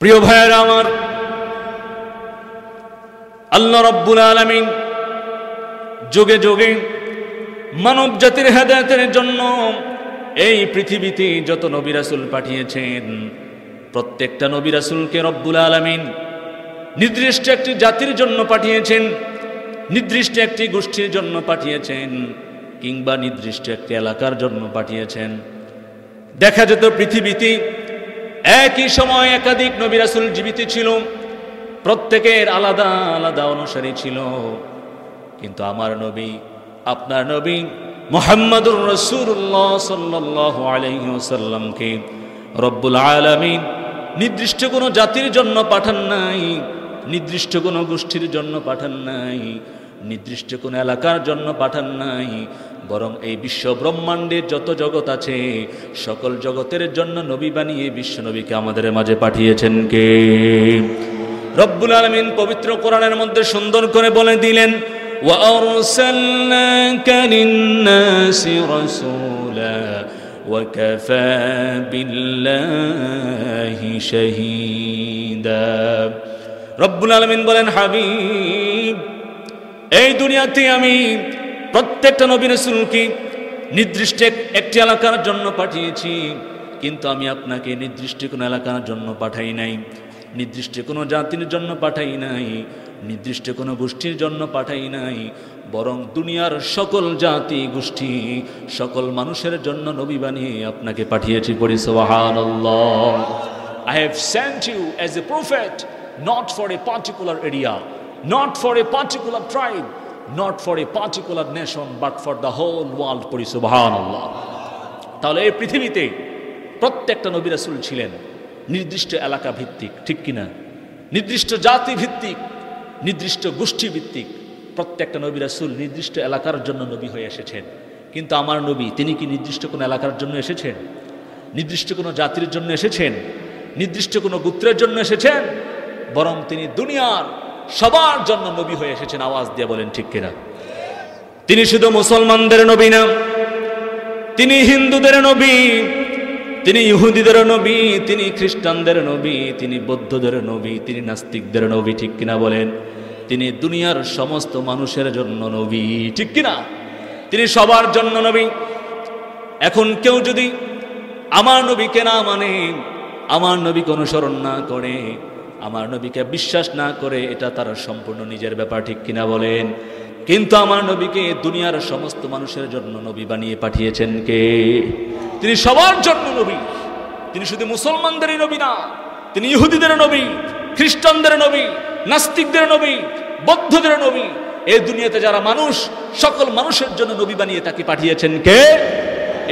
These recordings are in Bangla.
প্রিয় ভাইয়েরা আমার, আল্লাহ রাব্বুল আলামিন যুগে যুগে মানব জাতির হেদায়েতের জন্য এই পৃথিবীতে যত নবী রাসূল পাঠিয়েছেন, প্রত্যেকটা নবী রাসূলকে রব্বুল আলামিন নির্দিষ্ট একটি জাতির জন্য পাঠিয়েছেন, নির্দিষ্ট একটি গোষ্ঠীর জন্য পাঠিয়েছেন, কিংবা নির্দিষ্ট একটি এলাকার জন্য পাঠিয়েছেন। দেখা যেত পৃথিবীতে একই সময় একাধিক নবী রাসূল জীবিত ছিল, প্রত্যেকের আলাদা আলাদা অনুসারী ছিল। কিন্তু আমার নবী, আপনার নবী মুহাম্মদুর রাসূলুল্লাহ সাল্লাল্লাহু আলাইহি ওয়াসাল্লামকে রব্বুল আলামিন নির্দিষ্ট কোনো জাতির জন্য পাঠান নাই, নির্দিষ্ট কোনো গোষ্ঠীর জন্য পাঠান নাই, নির্দিষ্ট কোনো এলাকার জন্য পাঠান নাই, বরং এই বিশ্ব ব্রহ্মাণ্ডের যত জগৎ আছে সকল জগতের জন্য নবী বানিয়ে বিশ্ব নবীকে আমাদের মাঝে পাঠিয়েছেন কে? রব্বুল আলামিন পবিত্র কোরআনের মধ্যে সুন্দর করে বলে দিলেন, ওয়া আরসালনাকা লিন-নাসি রাসূলা ওয়া কাফা বিল্লাহি শাহীদা। রব্বুল আলামিন বলেন, হাবিব, এই দুনিয়াতে আমি প্রত্যেকটা নবী রাসূলকে নির্দিষ্ট একটি এলাকার জন্য পাঠিয়েছি, কিন্তু আমি আপনাকে নির্দিষ্ট কোনো এলাকার জন্য পাঠাই নাই, নির্দিষ্ট কোনো জাতির জন্য পাঠাই নাই, নির্দিষ্ট কোনো গোষ্ঠীর জন্য পাঠাই নাই, বরং দুনিয়ার সকল জাতি গোষ্ঠী সকল মানুষের জন্য নবী বানিয়ে আপনাকে পাঠিয়েছি। পড়ি সুবহানাল্লাহ। I have sent you as a prophet, not for a particular area, not for a particular tribe, not for a particular nation, but for the whole world. পড়ি সুবহানাল্লাহ। তাহলে এই পৃথিবীতে প্রত্যেকটা নবী রাসূল ছিলেন নির্দিষ্ট এলাকা ভিত্তিক, ঠিক কিনা? নির্দিষ্ট জাতি ভিত্তিক, নির্দিষ্ট গোষ্ঠী ভিত্তিক। প্রত্যেকটা নবী রাসূল নির্দিষ্ট এলাকার জন্য নবী হয়ে এসেছেন। কিন্তু আমার নবী, তিনি কি নির্দিষ্ট কোনো এলাকার জন্য এসেছেন? নির্দিষ্ট কোনো জাতির জন্য এসেছেন? নির্দিষ্ট কোনো গোত্রের জন্য এসেছেন? বরং তিনি দুনিয়ার সবার জন্য নবী হয়ে এসেছেন। আওয়াজ দিয়ে বলেন ঠিক কিনা? তিনি শুধু মুসলমানদের নবী না, তিনি হিন্দুদের নবী, তিনি ইহুদিদের নবী, তিনি খ্রিস্টানদের নবী, তিনি বৌদ্ধদের নবী, তিনি নাস্তিকদের নবী, ঠিক কিনা বলেন? তিনি দুনিয়ার সমস্ত মানুষের জন্য নবী, ঠিক কিনা? তিনি সবার জন্য নবী। এখন কেউ যদি আমার নবীকে না মানে, আমার নবীকে অনুসরণ না করে, আমার নবীকে বিশ্বাস না করে, এটা তার সম্পূর্ণ নিজের ব্যাপার, ঠিক কিনা বলেন? কিন্তু আমার নবীকে দুনিয়ার সমস্ত মানুষের জন্য নবী বানিয়ে পাঠিয়েছেন কে? তিনি সবার জন্য নবী। তিনি শুধু মুসলমানদেরই নবী না, তিনি ইহুদিদের নবী, খ্রিস্টানদের নবী, নাস্তিকদের নবী, বৌদ্ধদের নবী। এই দুনিয়াতে যারা মানুষ, সকল মানুষের জন্য নবী বানিয়ে তাকে পাঠিয়েছেন কে?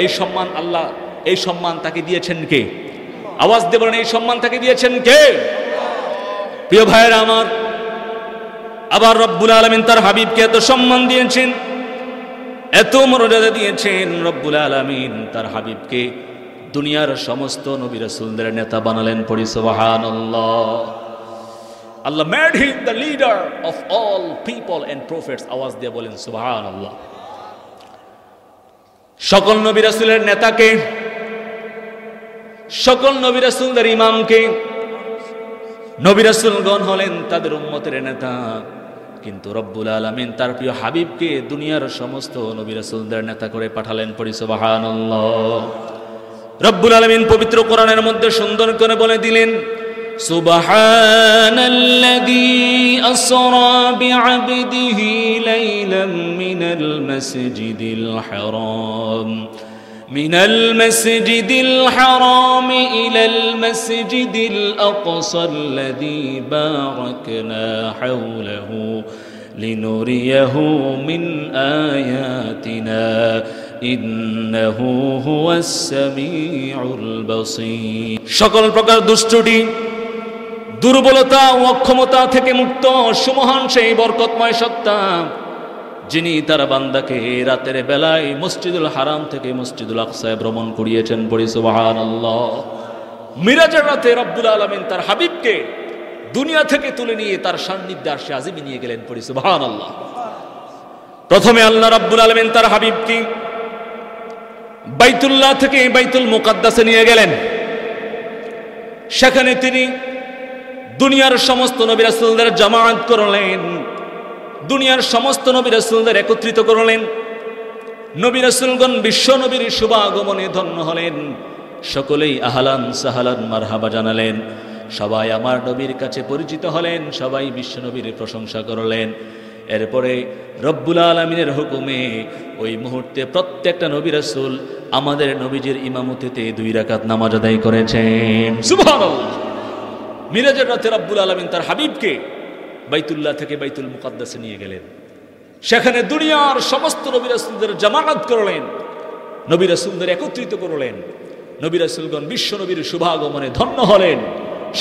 এই সম্মান আল্লাহ, এই সম্মান তাকে দিয়েছেন কে? আওয়াজ দিয়ে বলেন, এই সম্মান তাকে দিয়েছেন কে? প্রিয় ভাইয়েরা আমার, আবার রব্বুল আলামিন তার হাবিবকে এত সম্মান দিয়েছেন, এত মর্যাদা দিয়েছেন। রব্বুল আলামিন তার হাবিবকে দুনিয়ার সমস্ত নবী রাসূলদের নেতা বানালেন। পড়ি সুবহানাল্লাহ। আল্লাহ made him the leader of all people and prophets. আওয়াজ দিয়ে বলেন সুবহানাল্লাহ। সকল নবী রাসূলের নেতাকে, সকল নবী রাসূলদের ইমামকে, নবী রাসূলগণ হলেন তাদের উম্মতের নেতা, কিন্তু রব্বুল আলামিন তার প্রিয় হাবিবকে দুনিয়ার সমস্ত নবী রাসূলদের নেতা করে পাঠালেন। পড়ি সুবহানাল্লাহ। রব্বুল আলামিন পবিত্র কোরআনের মধ্যে সুন্দর করে বলে দিলেন, সুবহানাল্লাযী আসরা বিআবদিহি লাইলাম মিনাল মাসজিদিল হারাম من المسجد الحرام إلى المسجد الأقصى الذي باركنا حوله لنريه من آياتنا إنه هو السميع البصير। সকল প্রকার দুষ্টুটি, দুর্বলতা ও অক্ষমতা থেকে মুক্ত সুমহান সেই বরকতময় সত্তা, যিনি তার বান্দাকে রাতের বেলায় মসজিদুল হারাম থেকে মসজিদুল আকসায় ভ্রমণ করিয়েছেন। পড়ি সুবহানাল্লাহ। মিরাজের রাতে রব্বুল আলামিন তার হাবিবকে দুনিয়া থেকে তুলে নিয়ে তার সান্নিধ্যে আরশে আজিমে নিয়ে গেলেন। পড়ি সুবহানাল্লাহ। প্রথমে আল্লাহ রব্বুল আলামিন তার হাবিবকে বাইতুল্লাহ থেকে বাইতুল মুকাদ্দাসে নিয়ে গেলেন। সেখানে তিনি দুনিয়ার সমস্ত নবী রাসূলদের জামাত করলেন, দুনিয়ার সমস্ত নবী রাসূলদের একত্রিত করলেন। নবী রাসূলগণ বিশ্ব নবীর শুভাগমনে ধন্য হলেন। সকলেই আহলান সাহালান মারহাবা জানালেন। সবাই আমার নবীর কাছে পরিচিত হলেন, সবাই বিশ্ব নবীর প্রশংসা করলেন। এরপরে রব্বুল আলামিনের হুকুমে ওই মুহূর্তে প্রত্যেকটা নবী রাসূল আমাদের নবীজির ইমামতিতে 2 রাকাত নামাজ আদায় করেছেন। সুবহানাল্লাহ। মিরাজের রাতে রব্বুল আলামিন তার হাবিবকে বাইতুল্লাহ থেকে বাইতুল মুকাদ্দাসে নিয়ে গেলেন। সেখানে দুনিয়ার সমস্ত নবী রাসূলদের জামাত করলেন, নবী রাসূলদের একত্রিত করলেন। নবী রাসূলগণ বিশ্ব নবীর শুভাগমনে ধন্য হলেন।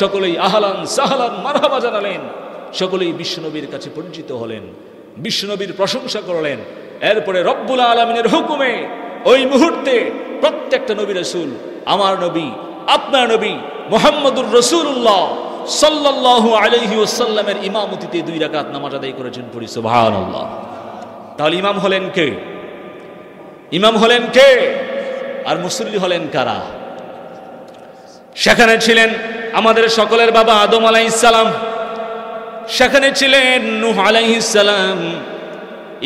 সকলেই আহলান সাহলান মারহাবা জানালেন। সকলেই বিশ্ব নবীর কাছে পরিচিত হলেন, বিশ্ব নবীর প্রশংসা করলেন। এরপরে রব্বুল আলামিনের হুকুমে ওই মুহূর্তে প্রত্যেকটা নবী রাসূল আমার নবী, আপনার নবী মুহাম্মদুর রাসূলুল্লাহ সাল্লাল্লাহু আলাইহি ওয়াসাল্লামের ইমামতিতে 2 রাকাত নামাজ আদায় করেছেন। পড়ি সুবহানাল্লাহ। তাহলে ইমাম হলেন কে? ইমাম হলেন কে? আর মুসল্লি হলেন কারা? সেখানে ছিলেন আমাদের সকলের বাবা আদম আলাইহিস সালাম, সেখানে ছিলেন নূহ আলাইহিস সালাম,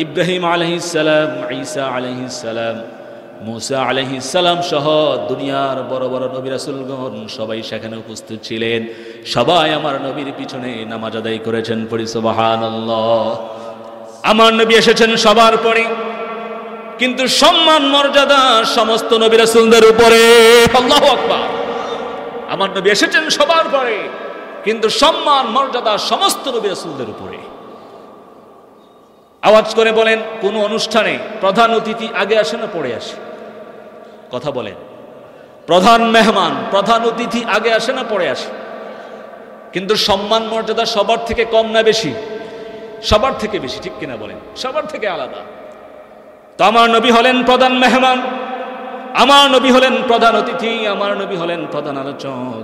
ইব্রাহিম আলাইহিস সালাম, ঈসা আলাইহিস সালাম, মুসা আলাইহিস সালাম সহ দুনিয়ার বড় বড় নবী রাসূলগণ সবাই সেখানে উপস্থিত ছিলেন। সবাই আমার নবীর পিছনে নামাজ আদায় করেছেন। পড়ি সুবহানাল্লাহ। আমার নবী এসেছেন সবার পরে, কিন্তু সম্মান মর্যাদা সমস্ত নবী রাসূলদের উপরে। আল্লাহু আকবার। আমার নবী এসেছেন সবার পরে, কিন্তু সম্মান মর্যাদা সমস্ত নবী রাসূলদের উপরে। আওয়াজ করে বলেন, কোন অনুষ্ঠানে প্রধান অতিথি আগে আসে না পরে আসে? কথা বলেন। প্রধান মেহমান, প্রধান অতিথি আগে আসে না পরে আসে? কিন্তু সম্মান মর্যাদা সবার থেকে কম না বেশি? সবার থেকে বেশি, ঠিক কিনা বলেন? সবার থেকে আলাদা। তো আমার নবী হলেন প্রধান মেহমান, আমার নবী হলেন প্রধান অতিথি, আমার নবী হলেন প্রধান আলোচক।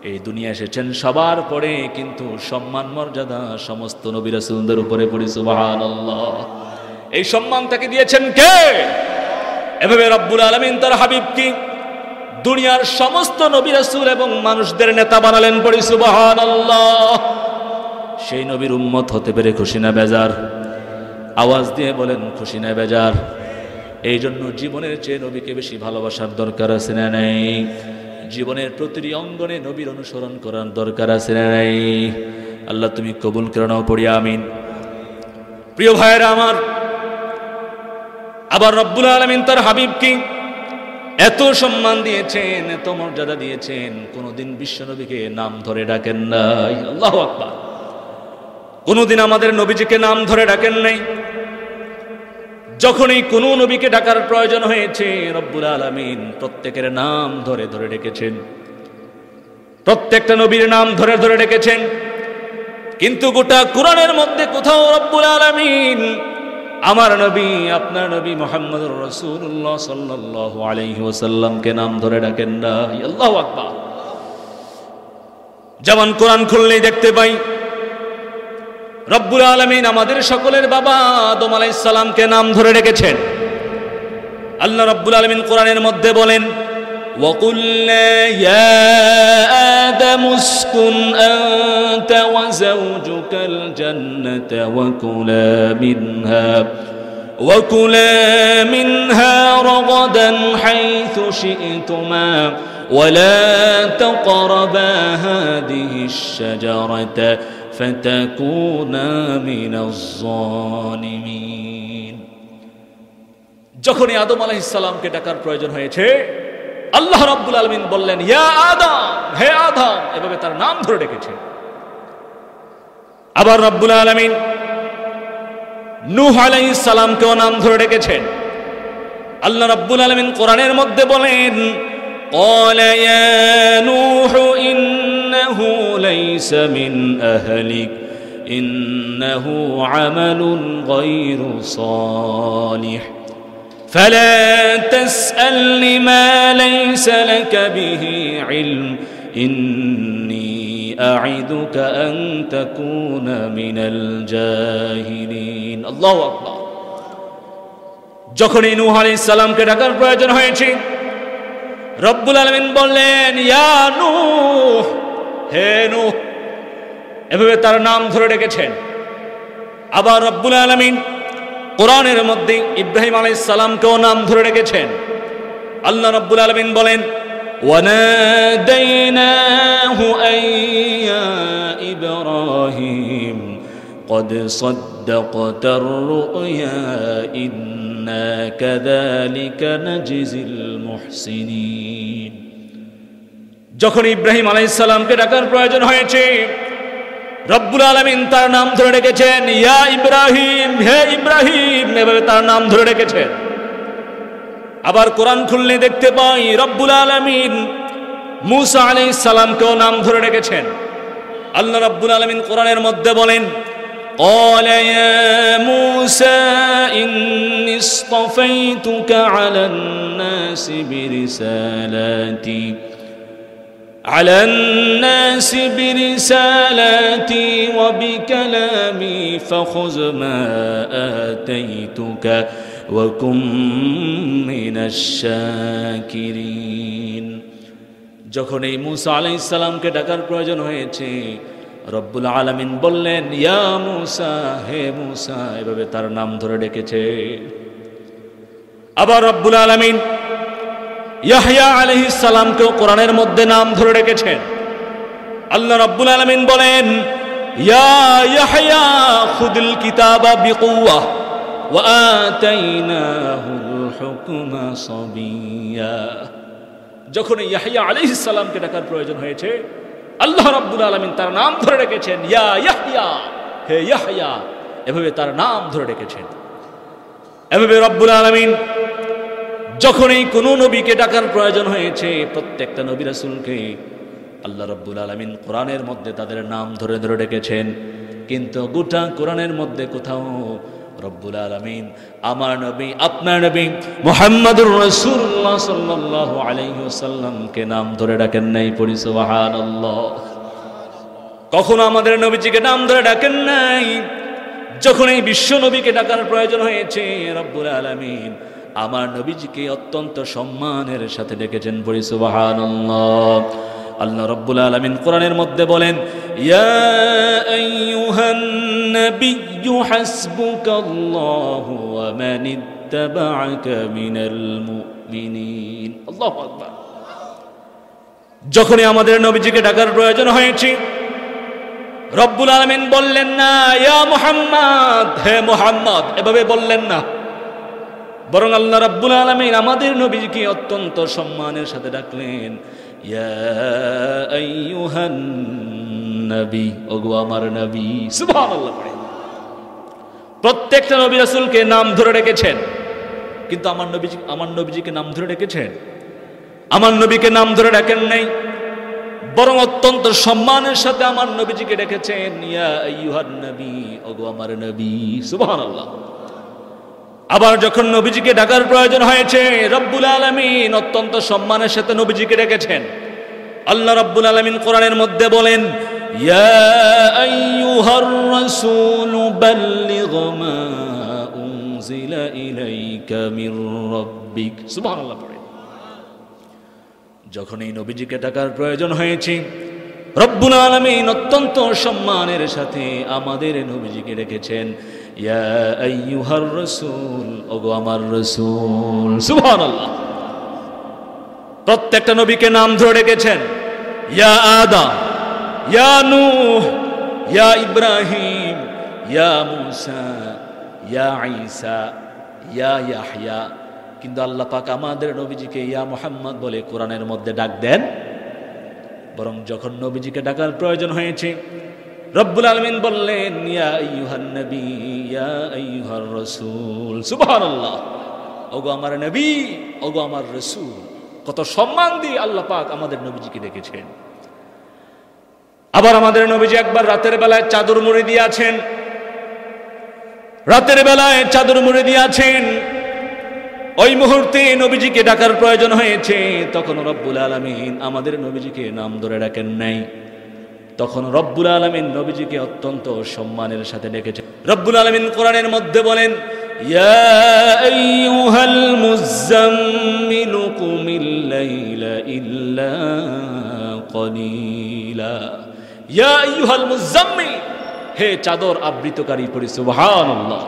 এই দুনিয়া এসেছেন সবার পরে, কিন্তু সম্মান মর্যাদা সমস্ত নবী রাসূলদের উপরে। পড়ি সুবহানাল্লাহ। এই সম্মান তাকে দিয়েছেন কে? এভাবে রব্বুল আলামিন তার হাবিবকে দুনিয়ার সমস্ত নবী রাসূল এবং মানুষদের নেতা বানালেন। পড়ি সুবহানাল্লাহ। সেই নবীর উম্মত হতে পেরে খুশি না বেজার? আওয়াজ দিয়ে বলেন, খুশি না বেজার? এই জন্য জীবনের চেয়ে নবীকে বেশি ভালোবাসার দরকার আছে না নাই? জীবনের প্রতিটি অঙ্গনে নবীর অনুসরণ করার দরকার আছে না নাই? আল্লাহ তুমি কবুল করে নাও। পড়ি আমিন। প্রিয় ভাইয়েরা আমার, আবার রব্বুল আলামিন তার হাবিবকে এত সম্মান দিয়েছেন, এত মর্যাদা দিয়েছেন, কোনদিন বিশ্ব নবীকে নাম ধরে ডাকেন নাই। আল্লাহু আকবার। কোনদিন আমাদের নবীজিকে নাম ধরে ডাকেন নাই। যখনই কোনো নবীকে ডাকার প্রয়োজন হয়েছে, রব্বুল আলামিন প্রত্যেকের নাম ধরে ধরে ডেকেছেন, প্রত্যেকটা নবীর নাম ধরে ধরে ডেকেছেন। কিন্তু গোটা কোরআনের মধ্যে কোথাও রব্বুল আলামিন আমার নবী, আপনার নবী মুহাম্মদুর রাসূলুল্লাহ সাল্লাল্লাহু আলাইহি ওয়াসাল্লামকে নাম ধরে ডাকেন নাই। আল্লাহু আকবার। যেমন কোরআন খুললেই দেখতে পাই রব্বুল আলামিন আমাদের সকলের বাবা আদম আলাইহিস সালামকে নাম ধরে ডেকেছেন। আল্লাহ রব্বুল আলামিন কোরআনের মধ্যে বলেন, وَقُلْنَا يَا آدَمُ اسْكُنْ أَنْتَ وَزَوْجُكَ الْجَنَّةَ وَكُلَا مِنْهَا رَغَدًا حَيْثُ شِئْتُمَا وَلَا تَقْرَبَا هَذِهِ الشَّجَرَةَ فَتَكُونَا مِنَ الظَّالِمِينَ। যখনই আদম আলাইহিস সালামকে ডাকার প্রয়োজন হয়েছে, আল্লাহ রাব্বুল আলামিন বললেন, ইয়া আদম, হে আদম, এভাবে তার নাম ধরে ডেকেছে। আবার রাব্বুল আলামিন নূহ আলাইহিস সালামকেও নাম ধরে ডেকেছেন। আল্লাহ রাব্বুল আলামিন কোরআনের মধ্যে বলেন, قال يا نوح إنه ليس من أهلك إنه عمل غير صالح فلا تسألني ما ليس لك به علم إني أعدك أن تكون من الجاهلين। الله أكبر। যখনই নূহ আলাইহিস সালামকে ডাকার প্রয়োজন হয়েছে, রব্বুল আলামিন বললেন, ইয়া নূহ, হে নূহ, এভাবে তার নাম ধরে রেখেছেন। আবার রব্বুল আলামিন কোরআনের মধ্যে ইব্রাহিম আলাইহিস সালামকেও নাম ধরে রেখেছেন। আল্লাহ রব্বুল আলামিন বলেন, وَنَادَيْنَاهُ أَن يَا إِبْرَاهِيمُ قَدْ صَدَّقْتَ الرُّؤْيَا إِنَّا كَذَلِكَ نَجْزِي الْمُحْسِنِينَ। যখন ইব্রাহিম আলাইহিস সালামকে ডাকার প্রয়োজন হয়েছে, রব্বুল আলামিন তার নাম ধরে রেখেছেন, ইয়া ইব্রাহিম, হে ইব্রাহিম, এভাবে তার নাম ধরে রেখেছেন। আবার কোরআন খুললে দেখতে পাই রব্বুল আলামিন মূসা আলাইহিস সালামকেও নাম ধরে রেখেছেন। আল্লাহ রব্বুল আলামিন কোরআনের মধ্যে বলেন, قال يا موسى إني اصطفيتك على الناس برسالاتي وبكلامي فخذ ما آتيتك وكن من الشاكرين। যখন এই মূসা আলাইহিস সালামকে ডাকার প্রয়োজন হয়েছে, রব্বুল আলামিন বললেন, ইয়া মূসা, হে মূসা, এভাবে তার নাম ধরে ডেকেছে। আবার রব্বুল আলামিন ইয়াহইয়া আলাইহিস সালামকেও কোরআনের মধ্যে নাম ধরে রেখেছেন। আল্লাহ রাব্বুল আলামিন বলেন, ইয়া ইয়াহইয়া খুযিল কিতাবা বিকুওয়া ওয়া আতাইনাহুল হুকমা সাবিয়্যা। যখন ইয়াহইয়া আলাইহিস সালামকে ডাকার প্রয়োজন হয়েছে, আল্লাহ রাব্বুল আলামিন তার নাম ধরে রেখেছেন, ইয়া ইয়াহইয়া, হে ইয়াহইয়া, এভাবে তার নাম ধরে রেখেছেন। এভাবে রব্বুল আলামিন যখনই কোনো নবীকে ডাকার প্রয়োজন হয়েছে, প্রত্যেকটা নবী রাসূলকে আল্লাহ রাব্বুল আলামিন কোরআনের মধ্যে তাদের নাম ধরে ধরে ডেকেছেন। কিন্তু গোটা কোরআনের মধ্যে কোথাও রব্বুল আলামিন আমার নবী, আপনার নবী মুহাম্মদুর রাসূলুল্লাহ সাল্লাল্লাহু আলাইহি ওয়াসাল্লামকে নাম ধরে ডাকেন নাই। পড়ি সুবহানাল্লাহ। কখনো আমাদের নবীজিকে নাম ধরে ডাকেন নাই। যখন এই বিশ্ব নবীকে ডাকার প্রয়োজন হয়েছে, রব্বুল আলামিন আমার নবীজিকে অত্যন্ত সম্মানের সাথে ডেকেছেন। পড়ি সুবহানাল্লাহ। আল্লাহ রাব্বুল আলামিন কোরআনের মধ্যে বলেন, ইয়া আইয়ুহান নাবিয়্যু হাসবুকাল্লাহু ওয়া মান ইত্তাবা'আকা মিনাল মুমিনিন। আল্লাহু আকবার। যখনই আমাদের নবীজিকে ডাকার প্রয়োজন হয়েছে, রব্বুল আলামিন বললেন না ইয়া মুহাম্মদ, হে মুহাম্মদ, এভাবে বললেন না। বরং আল্লাহ রাব্বুল আলামিন আমাদের নবীকে অত্যন্ত সম্মানের সাথে ডাকলেন, ইয়া আইয়ুহান নবী, ওগো আমার নবী। সুবহানাল্লাহ। প্রত্যেকটা নবী রাসূলকে নাম ধরে রেখেছেন, কিন্তু আমার নবীজিকে নাম ধরে রেখেছেন। আমার নবীকে নাম ধরে ডাকেন নাই, বরং অত্যন্ত সম্মানের সাথে আমার নবীজিকে ডেকেছেন, ইয়া আইয়ুহান নবী, ওগো আমার নবী। সুবহানাল্লাহ। আবার যখন নবীজিকে ডাকার প্রয়োজন হয়েছে, রব্বুল আলামিন অত্যন্ত সম্মানের সাথে নবীজিকে ডেকেছেন। আল্লাহ রাব্বুল আলামিন কোরআনের মধ্যে বলেন, ইয়া আইয়ুহার রাসূল বাল্লিগ মা উনজিলা ইলাইকা মির রাব্বিক। সুবহানাল্লাহ। পড়ে যখন এই নবীজিকে ডাকার প্রয়োজন হয়েছে, রব্বুল আলামিন অত্যন্ত সম্মানের সাথে আমাদের নবীজিকে ডেকেছেন, ইয়া আইয়ুহার রাসূল, ওগো আমার রাসূল। সুবহানাল্লাহ। প্রত্যেকটা নবীকে নাম ধরে ডেকেছেন, ইয়া আদম, ইয়া নূহ, ইয়া ইব্রাহিম, ইয়া মূসা, ইয়া ঈসা, ইয়া ইয়াহইয়া। কিন্তু আল্লাহ পাক আমাদের নবীজিকে ইয়া মুহাম্মদ বলে কোরআনের মধ্যে ডাক দেন। বরং যখন নবীজিকে ডাকার প্রয়োজন হয়েছে, রব্বুল আলামিন বললেন, ইয়া আইয়ুহান নবী, ইয়া আইয়ুহার রাসূল। সুবহানাল্লাহ। ওগো আমার নবী, ওগো আমার রাসূল। কত সম্মান দিয়ে আল্লাহ পাক আমাদের নবীজিকে ডেকেছেন। আবার আমাদের নবীজি একবার রাতের বেলায় চাদর মুড়ি দিয়ে আছেন, রাতের বেলায় চাদর মুড়ি দিয়ে আছেন। ওই মুহূর্তে নবীজিকে ডাকার প্রয়োজন হয়েছে, তখন রব্বুল আলামিন আমাদের নবীজিকে নাম ধরে ডাকেন নাই। তখন রব্বুল আলামিন নবীজিকে অত্যন্ত সম্মানের সাথে ডেকেছেন। রব্বুল আলামিন কোরআনের মধ্যে বলেন, ইয়া আইয়ুহাল মুযাম্মিলু কুমিল লাইলা ইল্লা কলিলা। ইয়া আইয়ুহাল মুযাম্মিল, হে চাদর আবৃতকারী পড়ি সুবহানাল্লাহ।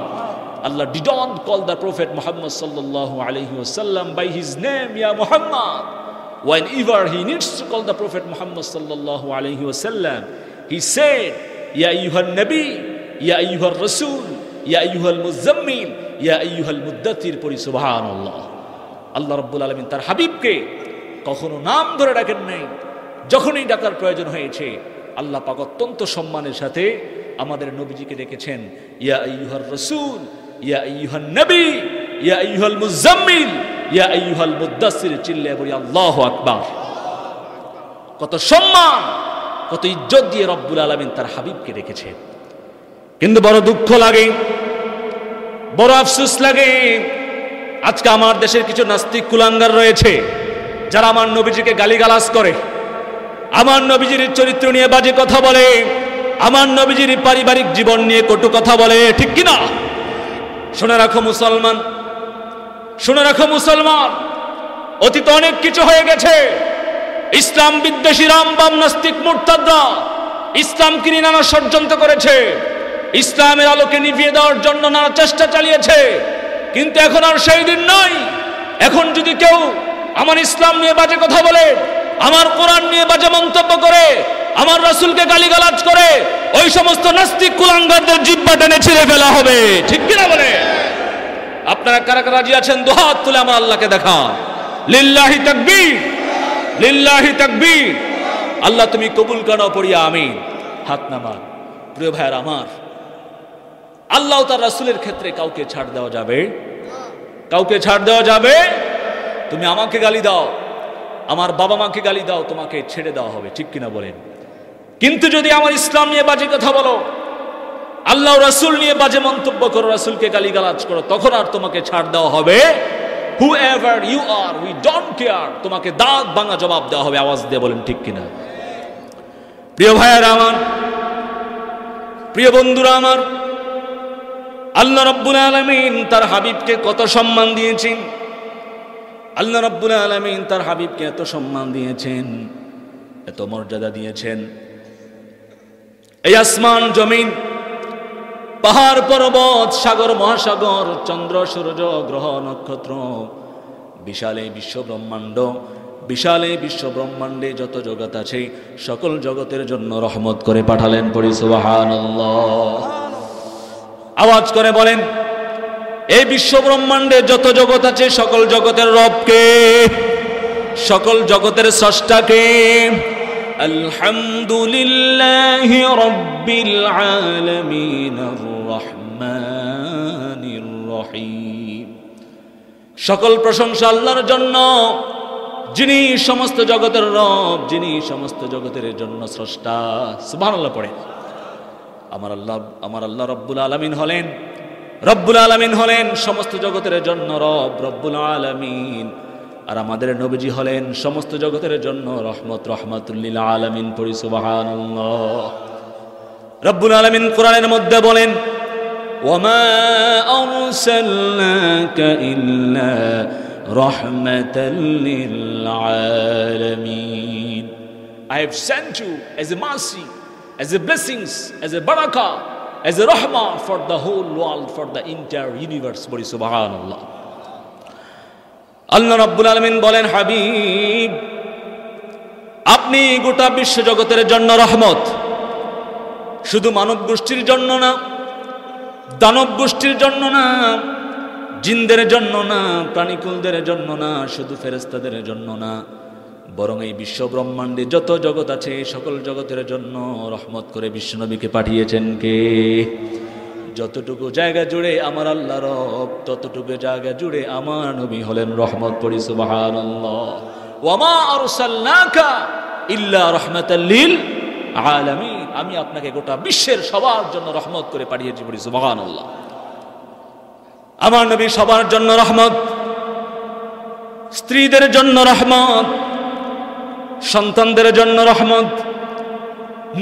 Allah did not call the Prophet Muhammad sallallahu alayhi wasallam by his name, Ya Muhammad. Whenever he needs to call the Prophet Muhammad sallallahu alayhi wasallam, he said, Ya ayyuhan nabi, Ya ayyuhar rasul, Ya ayyuhal muzammil, Ya ayyuhal muddathir পড়ি সুবহানাল্লাহ। আল্লাহ রাব্বুল আলামিন তার হাবিবকে কখনো নাম ধরে ডাকেন নাই। যখনই ডাকার প্রয়োজন হয়েছে আল্লাহ পাক অত্যন্ত সম্মানের সাথে আমাদের নবীজিকে ডেকেছেন, ইয়া আইয়ুহার রাসূল, ইয়া আইয়ুহান নবী, ইয়া আইয়ুহাল মুযাম্মিল, ইয়া আইয়ুহাল মুদ্দাসসির, চিল্লায়ে বলি আল্লাহু আকবার। কত সম্মান, কত ইজ্জত দিয়ে রব্বুল আলামিন তার হাবিবকে ডেকেছেন। কিন্তু বড় দুঃখ লাগে, বড় আফসোস লাগে, আজকে আমার দেশের কিছু নাস্তিক কুলাঙ্গার রয়েছে যারা আমার নবীজিকে গালিগালাজ করে, আমার নবীজির চরিত্র নিয়ে বাজে কথা বলে, আমার নবীজির পারিবারিক জীবন নিয়ে কটু কথা বলে, ঠিক কিনা? শুনে রাখো মুসলমান, শুনে রাখো মুসলমান, অতীতে অনেক কিছু হয়ে গেছে। ইসলাম বিদ্বেষী রামবাম নাস্তিক মুরতাদরা ইসলামকে নিয়ে নানা ষড়যন্ত্র করেছে, ইসলামের আলোকে নিভিয়ে দেওয়ার জন্য নানা চেষ্টা চালিয়েছে। কিন্তু এখন আর সেই দিন নয়। এখন যদি কেউ আমার ইসলাম নিয়ে বাজে কথা বলে, আমার কোরআন নিয়ে বাজে মন্তব্য করে, আমার রাসূলকে গালিগালাজ করে, ওই সমস্ত নাস্তিক কুলাঙ্গারদের জিহ্বা টেনে ছিঁড়ে ফেলা হবে, ঠিক কিনা বলে? আপনারা কারা কারা রাজি আছেন দুহাত তুলে আমার আল্লাহকে দেখান। লিল্লাহি তাকবীর, লিল্লাহি তাকবীর। আল্লাহ তুমি কবুল করো পড়িয়া আমিন। হাত নামান। প্রিয় ভাইয়ের আমার, আল্লাহ তার রাসূলের ক্ষেত্রে কাউকে ছাড় দেওয়া যাবে? কাউকে ছাড় দেওয়া যাবে? তুমি আমাকে গালি দাও, আমার বাবা মাকে গালি দাও, তোমাকে ছেড়ে দেওয়া হবে, ঠিক কিনা বলেন? কিন্তু যদি আমার ইসলাম নিয়ে বাজে কথা বলো, আল্লাহ রাসূল নিয়ে বাজে মন্তব্য করো, রাসূলকে গালিগালাজ করো, তখন আর তোমাকে ছাড় দেওয়া হবে? whoever you are, we don't care, তোমাকে দাঁত ভাঙা জবাব দেওয়া হবে। আওয়াজ দিয়ে বলেন ঠিক কিনা? প্রিয় ভাইয়েরা আমার, প্রিয় বন্ধুরা আমার, আল্লাহ রাব্বুল আলামিন তার হাবিবকে কত সম্মান দিয়েছেন। আল্লাহ রাব্বুল আলামিন তার হাবিবকে এত সম্মান দিয়েছেন, এত মর্যাদা দিয়েছেন। এই আসমান জমিন, পাহাড় পর্বত, সাগর মহাসাগর, চন্দ্র সূর্য গ্রহ নক্ষত্র, বিশাল এই বিশ্ব ব্রহ্মাণ্ড, বিশাল এই বিশ্ব ব্রহ্মাণ্ডে যত জগৎ আছে সকল জগতের জন্য রহমত করে পাঠালেন। পড়ি সুবহানাল্লাহ। আওয়াজ করে বলেন, এই বিশ্ব ব্রহ্মাণ্ডে যত জগৎ আছে সকল জগতের রবকে, সকল জগতের স্রষ্টাকে। আলহামদুলিল্লাহি রাব্বিল আলামিন আর রহমানির রহিম। সকল প্রশংসা আল্লাহর জন্য, যিনি সমস্ত জগতের রব, যিনি সমস্ত জগতের জন্য স্রষ্টা। সুবহানাল্লাহ পড়ে। আমার আল্লাহ রব্বুল আলামিন হলেন, রব্বুল আলামিন হলেন সমস্ত জগতের জন্য রব, রব্বুল আলামিন। আর আমাদের নবীজি হলেন সমস্ত জগতের জন্য রহমত, রহমাতুল লিল আলামিন। পড়ি সুবহানাল্লাহ। রব্বুল আলামিন কোরআনের মধ্যে বলেন, ওয়ামা আরসালনাকা ইল্লা রাহমাতাল লিল আলামিন। I have sent you as a mercy, as a blessings, as a barakah, as a rahmah for the whole world, for the entire universe. বলি সুবহানাল্লাহ। আল্লাহ রাব্বুল আলামিন বলেন, হাবিব আপনি গোটা বিশ্ব জগতের জন্য রহমত। শুধু মানব গোষ্ঠীর জন্য না, দানব গোষ্ঠীর জন্য না, জিনদের জন্য না, প্রাণীকুলদের জন্য না, শুধু ফেরেশতাদের জন্য না, বরং এই বিশ্ব ব্রহ্মাণ্ডে যত জগৎ আছে সকল জগতের জন্য রহমত করে বিশ্বনবীকে পাঠিয়েছেন কে? যতটুকু জায়গা জুড়ে আমার আল্লাহ রব, ততটুকু জায়গা জুড়ে আমার নবী হলেন রহমত। পড়ি সুবহানাল্লাহ। ওয়ামা আরসালনাকা ইল্লা রাহমাতাল লিল আলামিন। আমি আপনাকে গোটা বিশ্বের সবার জন্য রহমত করে পাঠিয়েছি। পড়ি সুবহানাল্লাহ। আমার নবী সবার জন্য রহমত, স্ত্রীদের জন্য রহমত, সন্তানদের জন্য রহমত,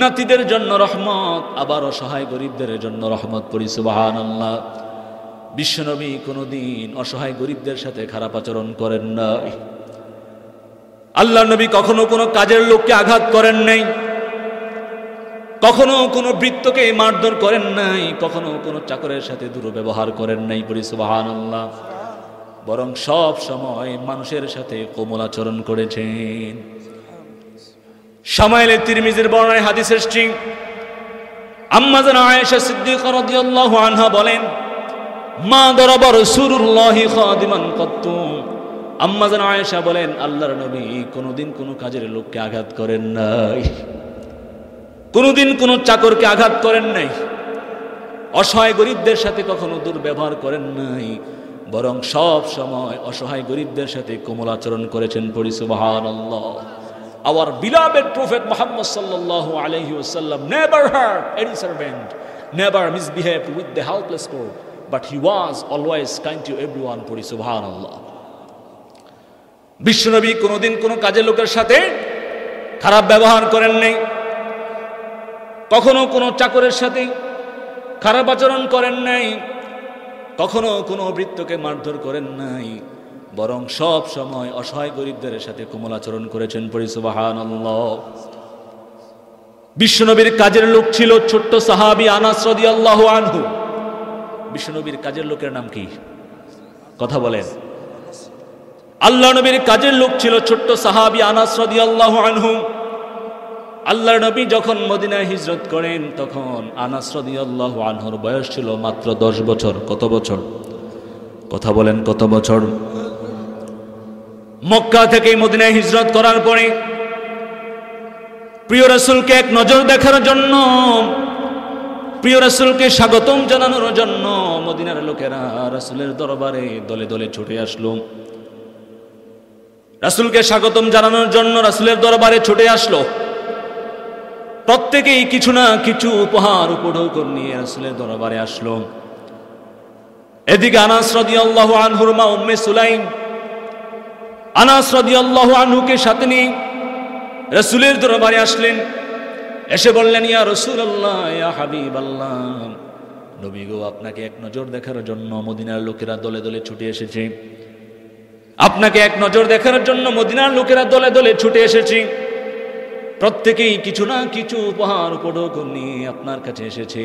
নাতিদের জন্য রহমত, আবার অসহায় গরিবদের জন্য রহমত। পড়ি সুবহানাল্লাহ। বিশ্বনবী কোনোদিন অসহায় গরিবদের সাথে খারাপ আচরণ করেন নাই। আল্লাহ নবী কখনো কোনো কাজের লোককে আঘাত করেন নাই। কখনো কোনো ভৃত্যকে মারধর করেন নাই, কখনো কোনো চাকরের সাথে দুর্ব্যবহার করেন নাই, পড়ি সুবহানাল্লাহ। বরং সব সময় মানুষের সাথে কোমল আচরণ করেছেন। শামাইলে তিরমিজির বর্ণনায় হাদিস এসেছে, আম্মা জান আয়েশা সিদ্দিকা রাদিয়াল্লাহু আনহা বলেন, মা দরাবা রাসূলুল্লাহি খাদিমান কত্তু। আম্মা জান আয়েশা বলেন, আল্লাহর নবী কোনোদিন কোনো কাজের লোককে আঘাত করেন নাই, কোনোদিন কোনো চাকরকে আঘাত করেন নাই, অসহায় গরিবদের সাথে কখনো দুর্ব্যবহার করেন নাই, বরং সব সময় অসহায় গরিবদের সাথে কোমল আচরণ করেছেন, পড়ি সুবহানাল্লাহ। Our beloved Prophet Muhammad sallallahu alayhi wasallam never hurt any servant, never misbehaved with the helpless poor, but he was always kind to everyone, পড়ি সুবহানাল্লাহ। বিশ্বনবী কোনোদিন কোনো কাজের লোকের সাথে খারাপ ব্যবহার করেন নাই, কখনো কোনো চাকরের সাথে খারাপ আচরণ করেন নাই, কখনো কোনো ভৃত্যকে মারধর করেন নাই, বরং সব সময় অসহায় গরিবদের সাথে কোমল আচরণ করেছেন, পড়ি সুবহানাল্লাহ। বিশ্বনবীর কাজের লোক ছিল ছোট্ট সাহাবী আনাস রাদিয়াল্লাহু আনহু। বিশ্বনবীর কাজের লোকের নাম কি? কথা বলেন। আল্লাহ নবীর কাজের লোক ছিল ছোট্ট সাহাবী আনাস রাদিয়াল্লাহু আনহু। আল্লাহর নবী যখন মদিনায় হিজরত করেন তখন আনাস রাদিয়াল্লাহু আনহুর বয়স ছিল মাত্র 10 বছর। কত বছর? কথা বলেন, কত বছর? মক্কা থেকে মদিনায় হিজরত করার পরে প্রিয় রাসূলকে এক নজর দেখার জন্য, প্রিয় রাসূলকে স্বাগতম জানানোর জন্য মদিনার লোকেরা রাসূলের দরবারে দলে দলে ছুটে আসলো। রাসূলকে স্বাগতম জানানোর জন্য রাসূলের দরবারে ছুটে আসলো। প্রত্যেকেই কিছু না কিছু উপহার উপঢৌকন নিয়ে রাসূলের দরবারে আসলো। এদিকে আনাস রাদিয়াল্লাহু আনহুর মা উম্মে সুলাইম আনাস রাদিয়াল্লাহু আনহুকে সাথে নিয়ে রাসূলের দরবারে আসলেন। এসে বললেন, ইয়া রাসূলুল্লাহ, ইয়া হাবিবাল্লাহ, নবী গো, আপনাকে এক নজর দেখার জন্য মদিনার লোকেরা দলে দলে ছুটে এসেছে। আপনাকে এক নজর দেখার জন্য মদিনার লোকেরা দলে দলে ছুটে এসেছে। প্রত্যেকেই কিছু না কিছু উপহার উপঢৌকন নিয়ে আপনার কাছে এসেছে।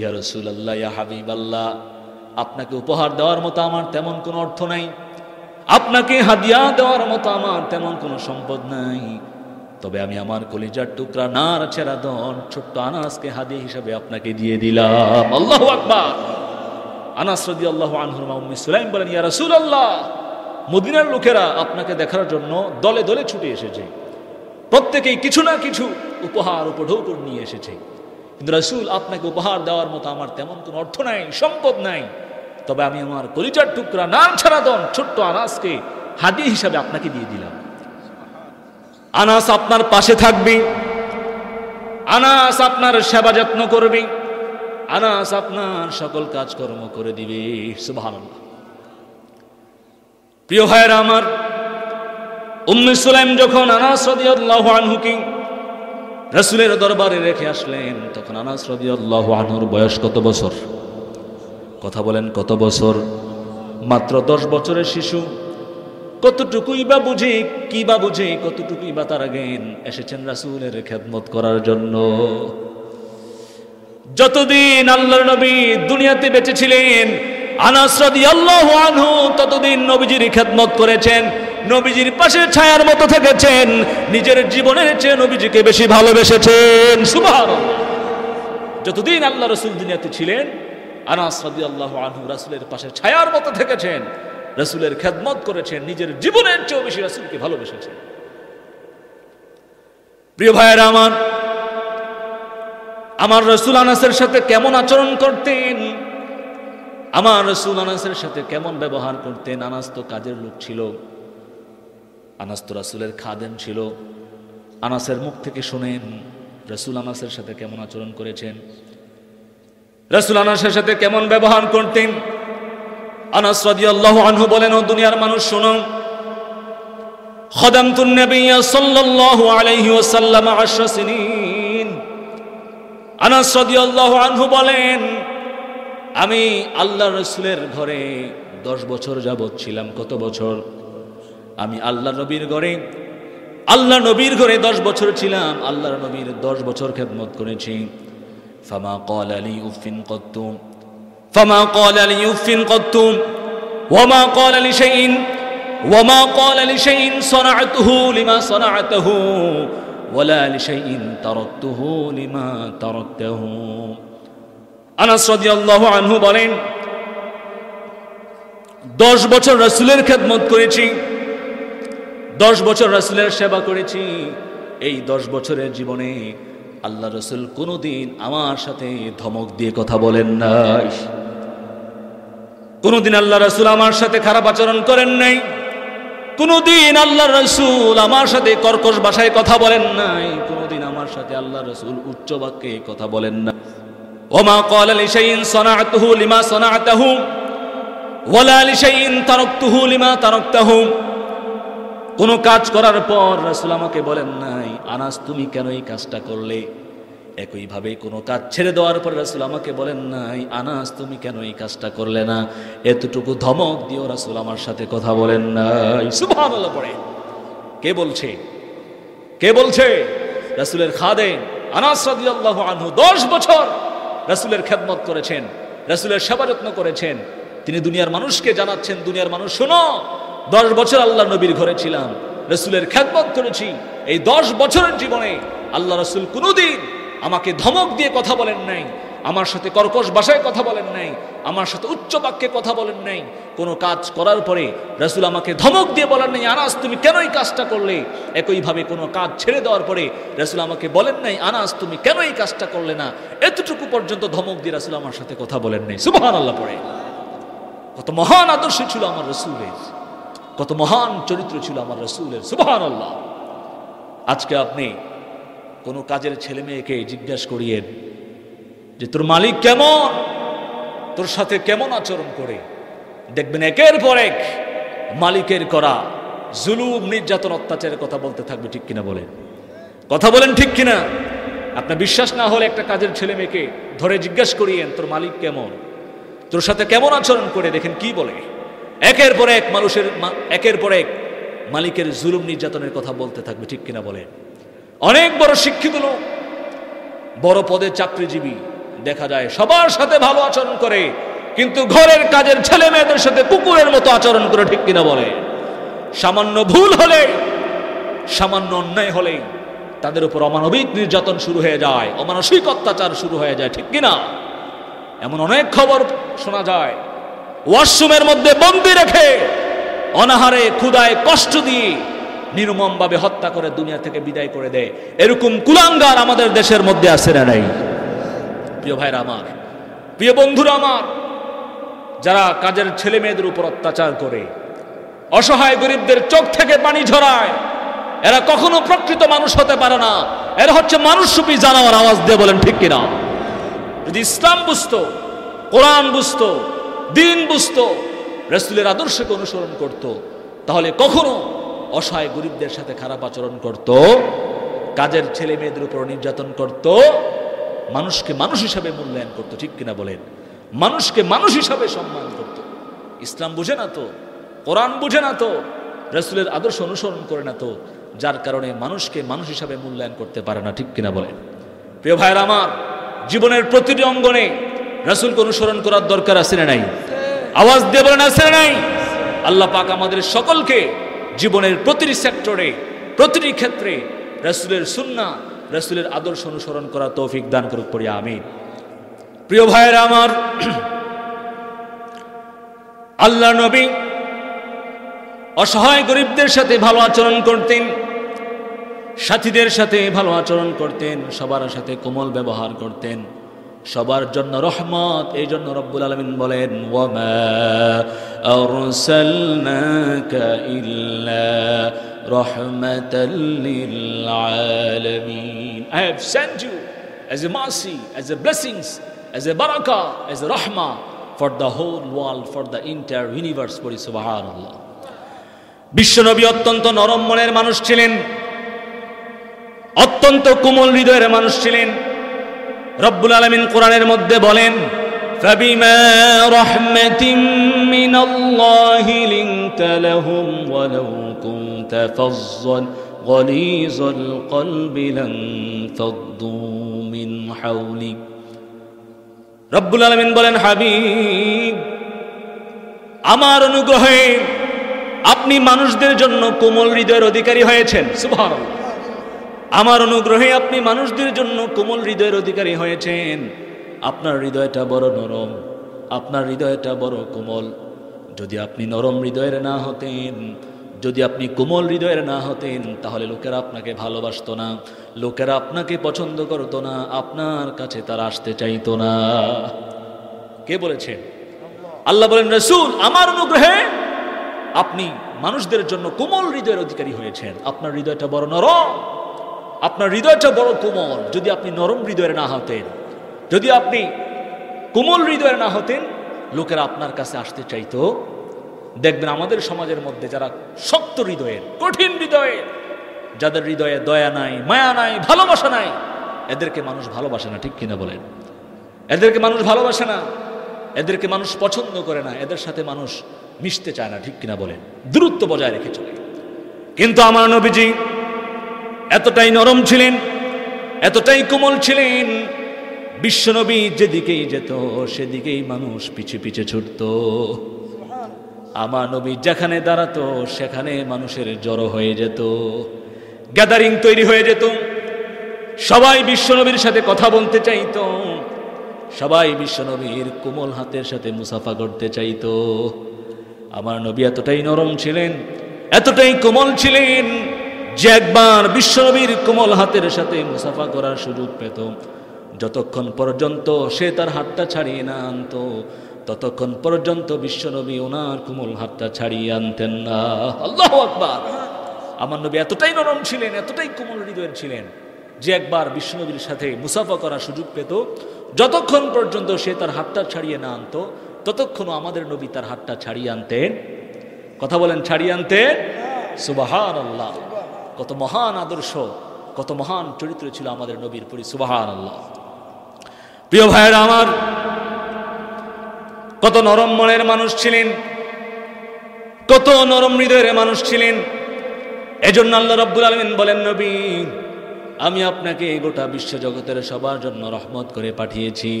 ইয়া রাসূলুল্লাহ, ইয়া হাবিবাল্লাহ, আপনাকে উপহার দেওয়ার মতো আমার তেমন কোনো অর্থ নাই, আপনাকে হাদিয়া দেওয়ার মতো আমার তেমন কোনো সম্পদ নাই, তবে আমি আমার কলিজার টুকরা নার ছেঁড়া দন ছোট্ট আনাসকে হাদিয়া হিসাবে আপনাকে দিয়ে দিলাম। আল্লাহু আকবার। আনাস রাদিয়াল্লাহু আনহুর মা উম্মে সুলাইম বলেন, ইয়া রাসূলুল্লাহ, মদিনার লোকেরা আপনাকে দেখার জন্য দলে দলে ছুটে এসেছে। প্রত্যেকেই কিছু না কিছু উপহার উপঢৌকন নিয়ে এসেছে, কিন্তু রাসূল, আপনাকে উপহার দেওয়ার মতো আমার তেমন কোনো অর্থ নাই, সম্পদ নাই, তবে আমি আমার কলিজার টুকরা নাম ছাড়া দন ছোট্ট আনাসকে হাদিয়া হিসাবে আপনাকে দিয়ে দিলাম। আনাস আপনার পাশে থাকবে, আনাস আপনার সেবা যত্ন করবে, আনাস আপনার সকল কাজকর্ম করে দিবে। সুবহানাল্লাহ। প্রিয় ভাইয়েরা আমার, উম্মে সুলাইম যখন আনাস রাদিয়াল্লাহু আনহুকে রাসূলের দরবারে রেখে আসলেন, তখন আনাস রাদিয়াল্লাহু আনহুর বয়স কত বছর? কথা বলেন, কত বছর? মাত্র 10 বছরের শিশু। কতটুকুই বা বুঝে, কি বা বুঝে, কতটুকুই বা তার জ্ঞান। এসেছেন রাসূলের খেদমত করার জন্য। যতদিন আল্লাহর নবী দুনিয়াতে বেঁচে ছিলেন, আনাস রাদিয়াল্লাহু আনহু ততদিন নবীজির খেদমত করেছেন, নবীজির পাশে ছায়ার মতো থেকেছেন, নিজের জীবনের চেয়ে নবীজিকে বেশি ভালোবেসেছেন। সুবহানাল্লাহ। যতদিন আল্লাহ রাসূল দুনিয়াতে ছিলেন, আনাস রাদিয়াল্লাহু আনহু রাসূলের পাশে ছায়ার মতো থেকেছেন, রাসূলের খেদমত করেছেন, নিজের জীবনের চেয়েও বেশি রাসূলকে ভালোবেসেছেন। প্রিয় ভাইয়েরা আমার, আমার রাসূল আনাসের সাথে কেমন আচরণ করতেন, আমার রাসূল আনাসের সাথে কেমন ব্যবহার করতেন। আনাস তো কাজের লোক ছিল, আনাস তো রাসূলের খাদেম ছিল। আনাসের মুখ থেকে শুনেন রাসূল আনাসের সাথে কেমন আচরণ করেছেন, রাসূল আনাসের সাথে কেমন ব্যবহার করতেন। আনাস রাদিয়াল্লাহু আনহু বলেন, ও দুনিয়ার মানুষ শোনো, খাদামতুন নবিয়্য সাল্লাল্লাহু আলাইহি ওয়াসাল্লাম 10 সিনিন। আনাস রাদিয়াল্লাহু আনহু বলেন, আমি আল্লাহর রাসূলের ঘরে 10 বছর যাবত ছিলাম। কত বছর? আমি আল্লাহর নবীর ঘরে আল্লাহ নবীর ঘরে 10 বছর ছিলাম, আল্লাহর নবীর 10 বছর খেদমত করেছি। ফামা ক্বালা লি উফিন কত্তু ফামা ক্বালা লি উফিন কত্তু ওয়ামা ক্বালা লি শাইইন ওয়ামা ক্বালা লি শাইইন সানা'তুহু লিমা সানা'তাহু ওয়ালা লি শাইইন তারাকতুহু লিমা তারাকতাহু। আনাস রাদিয়াল্লাহু আনহু বলেন, 10 বছর রাসূলের খেদমত করেছি, 10 বছর রাসূলের সেবা করেছি। এই 10 বছরের জীবনে আল্লাহ রাসূল কোনোদিন আমার সাথে ধমক দিয়ে কথা বলেন নাই, কোনোদিন আল্লাহ রাসূল আমার সাথে খারাপ আচরণ করেন নাই, কোনোদিন আল্লাহ রাসূল আমার সাথে কর্কশ ভাষায় কথা বলেন নাই, কোনোদিন আমার সাথে আল্লাহ রাসূল উচ্চ বাক্যে কথা বলেন না। ওমা ক্বালা লি শাইইন সানা'তুহু লিমা সানা'তাহু ওয়ালা লি শাইইন তারাকতুহু লিমা তারাকতাহু। কোন কাজ করার পর রাসূল আমাকে বলেন নাই, আনাস তুমি কেন এই কাজটা করলে। একইভাবে কোনো কাজ ছেড়ে দেওয়ার পর রাসূল আমাকে বলেন নাই, আনাস তুমি কেন এই কাজটা করলে না। এতটুকু ধমক দিয়েও রাসূল আমার সাথে কথা বলেন নাই। সুবহানাল্লাহ পড়ে। কে বলছে? কে বলছে? রাসূলের খাদেম আনাস রাদিয়াল্লাহু আনহু 10 বছর রাসূলের খেদমত করেছেন, রাসূলের সেবা যত্ন করেছেন। তিনি দুনিয়ার মানুষকে জানাচ্ছেন, দুনিয়ার মানুষ শোনো, 10 বছর আল্লাহ নবীর ঘরে ছিলাম, রাসূলের খেদমত করেছি। এই 10 বছরের জীবনে আল্লাহ রাসূল কোনোদিন আমাকে ধমক দিয়ে কথা বলেন নাই, আমার সাথে কর্কশ ভাষায় কথা বলেন নাই, আমার সাথে উচ্চ বাক্যে কথা বলেন নাই। কোনো কাজ করার পরে রাসূল আমাকে ধমক দিয়ে বলেন নাই, আনাস তুমি কেন এই কাজটা করলে। একইভাবে কোনো কাজ ছেড়ে দেওয়ার পরে রাসূল আমাকে বলেন নাই, আনাস তুমি কেন এই কাজটা করলে না। এতটুকু পর্যন্ত ধমক দিয়ে রাসূল আমার সাথে কথা বলেন নাই। সুবহানাল্লাহ পড়ে। কত মহান আদর্শ ছিল আমার রাসূলের, কত মহান চরিত্র ছিল আমার রাসূলের। সুবহানাল্লাহ। আজকে আপনি কোনো কাজের ছেলে মেয়েকে জিজ্ঞাসা করিয়েন যে তোর মালিক কেমন, তোর সাথে কেমন আচরণ করে, দেখবেন একের পর এক মালিকের করা জুলুম, নির্যাতন, অত্যাচারের কথা বলতে থাকবে। ঠিক কিনা বলেন? কথা বলেন ঠিক কিনা? আপনার বিশ্বাস না হলে একটা কাজের ছেলে মেয়েকে ধরে জিজ্ঞাসা করিয়েন তোর মালিক কেমন, তোর সাথে কেমন আচরণ করে, দেখেন কি বলে। একের পর এক মানুষের একের পর এক মালিকের জুলুম নির্যাতনের কথা বলতে থাকবে। ঠিক কিনা বলেন? অনেক বড় শিক্ষিত লোক, বড় পদে চাকরিজীবী, দেখা যায় সবার সাথে ভালো আচরণ করে, কিন্তু ঘরের কাজের ছেলে মেয়েদের সাথে কুকুরের মতো আচরণ করে। ঠিক কিনা বলে? সামান্য ভুল হলে, সামান্য অন্যায় হলে তাদের উপর অমানবিক নির্যাতন শুরু হয়ে যায়, অমানসিক অত্যাচার শুরু হয়ে যায়। ঠিক কিনা? এমন অনেক খবর শোনা যায়। ওয়াশরুমের মধ্যে বন্দি রেখে অনাহারে ক্ষুধায় কষ্ট দিয়ে নির্মমভাবে হত্যা করে দুনিয়া থেকে বিদায় করে দেয়। এরকম কুলাঙ্গার আমাদের দেশের মধ্যে আছে না নাই? প্রিয় ভাইরা আমার, প্রিয় বন্ধুরা আমার, যারা কাজের ছেলে মেয়েদের উপর অত্যাচার করে, অসহায় গরিবদের চোখ থেকে পানি ঝরায়, এরা কখনো প্রকৃত মানুষ হতে পারে না। এরা হচ্ছে মানুষরূপী জানোয়ার। আওয়াজ দিয়ে বলেন ঠিক কিনা? যদি ইসলাম বুঝতো, কোরআন বুঝতো, দিন বুঝতো, রাসূলের আদর্শকে অনুসরণ করত, তাহলে কখনো অসহায় গরিবদের সাথে খারাপ আচরণ করত, কাজের ছেলে মেয়েদের উপর নির্যাতন করত, মানুষকে মানুষ হিসাবে মূল্যায়ন করত। ঠিক কিনা বলেন? মানুষকে মানুষ হিসাবে সম্মান করত। ইসলাম বুঝে না তো, কোরআন বুঝে না তো, রাসূলের আদর্শ অনুসরণ করে না তো, যার কারণে মানুষকে মানুষ হিসাবে মূল্যায়ন করতে পারে না। ঠিক কিনা বলেন? প্রিয় ভাইরা আমার, জীবনের প্রতিটি অঙ্গনে রাসূলকে অনুসরণ করার দরকার আছে না নাই? আওয়াজ দিয়ে বলেন আছে না নাই? আল্লাহ পাক আমাদের সকলকে জীবনের প্রতিটি সেক্টরে, প্রতিটি ক্ষেত্রে রাসূলের সুন্নাহ, রাসূলের আদর্শ অনুসরণ করার তৌফিক দান করুক, পড়ি আমিন। প্রিয় ভাইরা আমার, আল্লাহ নবী অসহায় গরিবদের সাথে ভালো আচরণ করতেন, সাথীদের সাথে ভালো আচরণ করতেন, সবার সাথে কোমল ব্যবহার করতেন, সবার জন্য রহমত। এই জন্য রব্বুল আলামিন বলেন, ওয়ামা আরসালনাকা ইল্লা রাহমাতাল লিল আলামিন। I have sent you as a mercy, as a blessings, as a barakah, as a rahmah for the whole world, for the entire universe. পড়ি সুবহানাল্লাহ। বিশ্বনবী অত্যন্ত নরম মনের মানুষ ছিলেন, অত্যন্ত কোমল হৃদয়ের মানুষ ছিলেন। রব্বুল আলামিন কোরআনের মধ্যে বলেন, ফাবিমা রাহমাতিন মিনাল্লাহি লিনতা লাহুম ওয়ালাউ কুনতা ফাযযান গলিযাল কলবি লান ফাদ্দু মিন হাওলিক। রব্বুল আলামিন বলেন, হাবিব, আমার অনুগ্রহে আপনি মানুষদের জন্য কোমল হৃদয়ের অধিকারী হয়েছেন। সুবহানাল্লাহ। আমার অনুগ্রহে আপনি মানুষদের জন্য কোমল হৃদয়ের অধিকারী হয়েছেন। আপনার হৃদয়টা বড় নরম, আপনার হৃদয়টা বড় কোমল। যদি আপনি নরম হৃদয়ের না হতেন, যদি আপনি কোমল হৃদয়ের না হতেন, তাহলে লোকেরা আপনাকে ভালোবাসতো না, লোকেরা আপনাকে পছন্দ করতো না, আপনার কাছে তারা আসতে চাইতো না। কে বলেছেন? আল্লাহ বলেন, রাসূল, আমার অনুগ্রহে আপনি মানুষদের জন্য কোমল হৃদয়ের অধিকারী হয়েছেন। আপনার হৃদয়টা বড় নরম, আপনার হৃদয়টা বড় কোমল। যদি আপনি নরম হৃদয়ের না হতেন, যদি আপনি কোমল হৃদয়ের না হতেন, লোকেরা আপনার কাছে আসতে চাইতো। দেখবেন আমাদের সমাজের মধ্যে যারা শক্ত হৃদয়ের, কঠিন হৃদয়ের, যাদের হৃদয়ে দয়া নাই, মায়া নাই, ভালোবাসা নাই, এদেরকে মানুষ ভালোবাসে না। ঠিক কিনা বলেন? এদেরকে মানুষ ভালোবাসে না, এদেরকে মানুষ পছন্দ করে না, এদের সাথে মানুষ মিশতে চায় না। ঠিক কিনা বলেন? দূরত্ব বজায় রেখে চলে। কিন্তু আমার নবীজি এতটাই নরম ছিলেন, এতটাই কোমল ছিলেন, বিশ্বনবী যেদিকেই যেত সেদিকেই মানুষ পিছে পিছে ছুটত। আমার নবী যেখানে দাঁড়াতো সেখানে মানুষের জড়ো হয়ে যেত, গ্যাদারিং তৈরি হয়ে যেত। সবাই বিশ্বনবীর সাথে কথা বলতে চাইতো, সবাই বিশ্বনবীর কোমল হাতের সাথে মুসাফা করতে চাইতো। আমার নবী এতটাই নরম ছিলেন, এতটাই কোমল ছিলেন যে একবার বিশ্বনবীর কোমল হাতের সাথে মুসাফা করার সুযোগ পেত, যতক্ষণ পর্যন্ত সে তার হাতটা ছাড়িয়ে না আনতো, ততক্ষণ পর্যন্ত বিশ্বনবী ওনার কোমল হাতটা ছাড়িয়ে আনতেন না। আল্লাহু আকবার। আমার নবী এতটাই নরম ছিলেন, এতটাই কোমল হৃদয়ের ছিলেন যে একবার বিশ্বনবীর সাথে মুসাফা করার সুযোগ পেত, যতক্ষণ পর্যন্ত সে তার হাতটা ছাড়িয়ে না আনতো, ততক্ষণও আমাদের নবী তার হাতটা ছাড়িয়ে আনতেন। কথা বলেন, ছাড়িয়ে আনতেন। সুবহানাল্লাহ। কত মহান আদর্শ, কত মহান চরিত্র ছিল আমাদের নবীর। পরি সুবহানাল্লাহ। প্রিয় ভাইয়েরা আমার, কত নরম মনের মানুষ ছিলেন, কত নরম হৃদয়ের মানুষ ছিলেন। এজন্য আল্লাহ রাব্বুল আলামিন বলেন, নবী, আমি আপনাকে গোটা বিশ্ব জগতের সবার জন্য রহমত করে পাঠিয়েছি,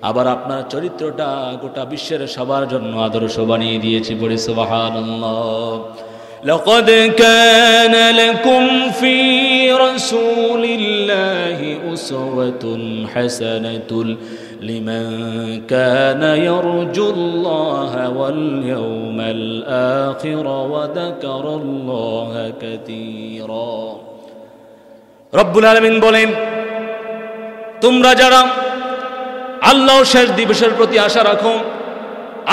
আবার আপনার চরিত্রটা গোটা বিশ্বের সবার জন্য আদর্শ বানিয়ে দিয়েছি। বলি সুবহানাল্লাহ। لقد كان لكم في رسول الله أسوة حسنة لمن كان يرجو الله واليوم الآخر وذكر الله كثيرا। রব্বুল আলামিন বলেন, তোমরা যারা আল্লাহ শেষ দিবসের প্রতি আশা রাখো,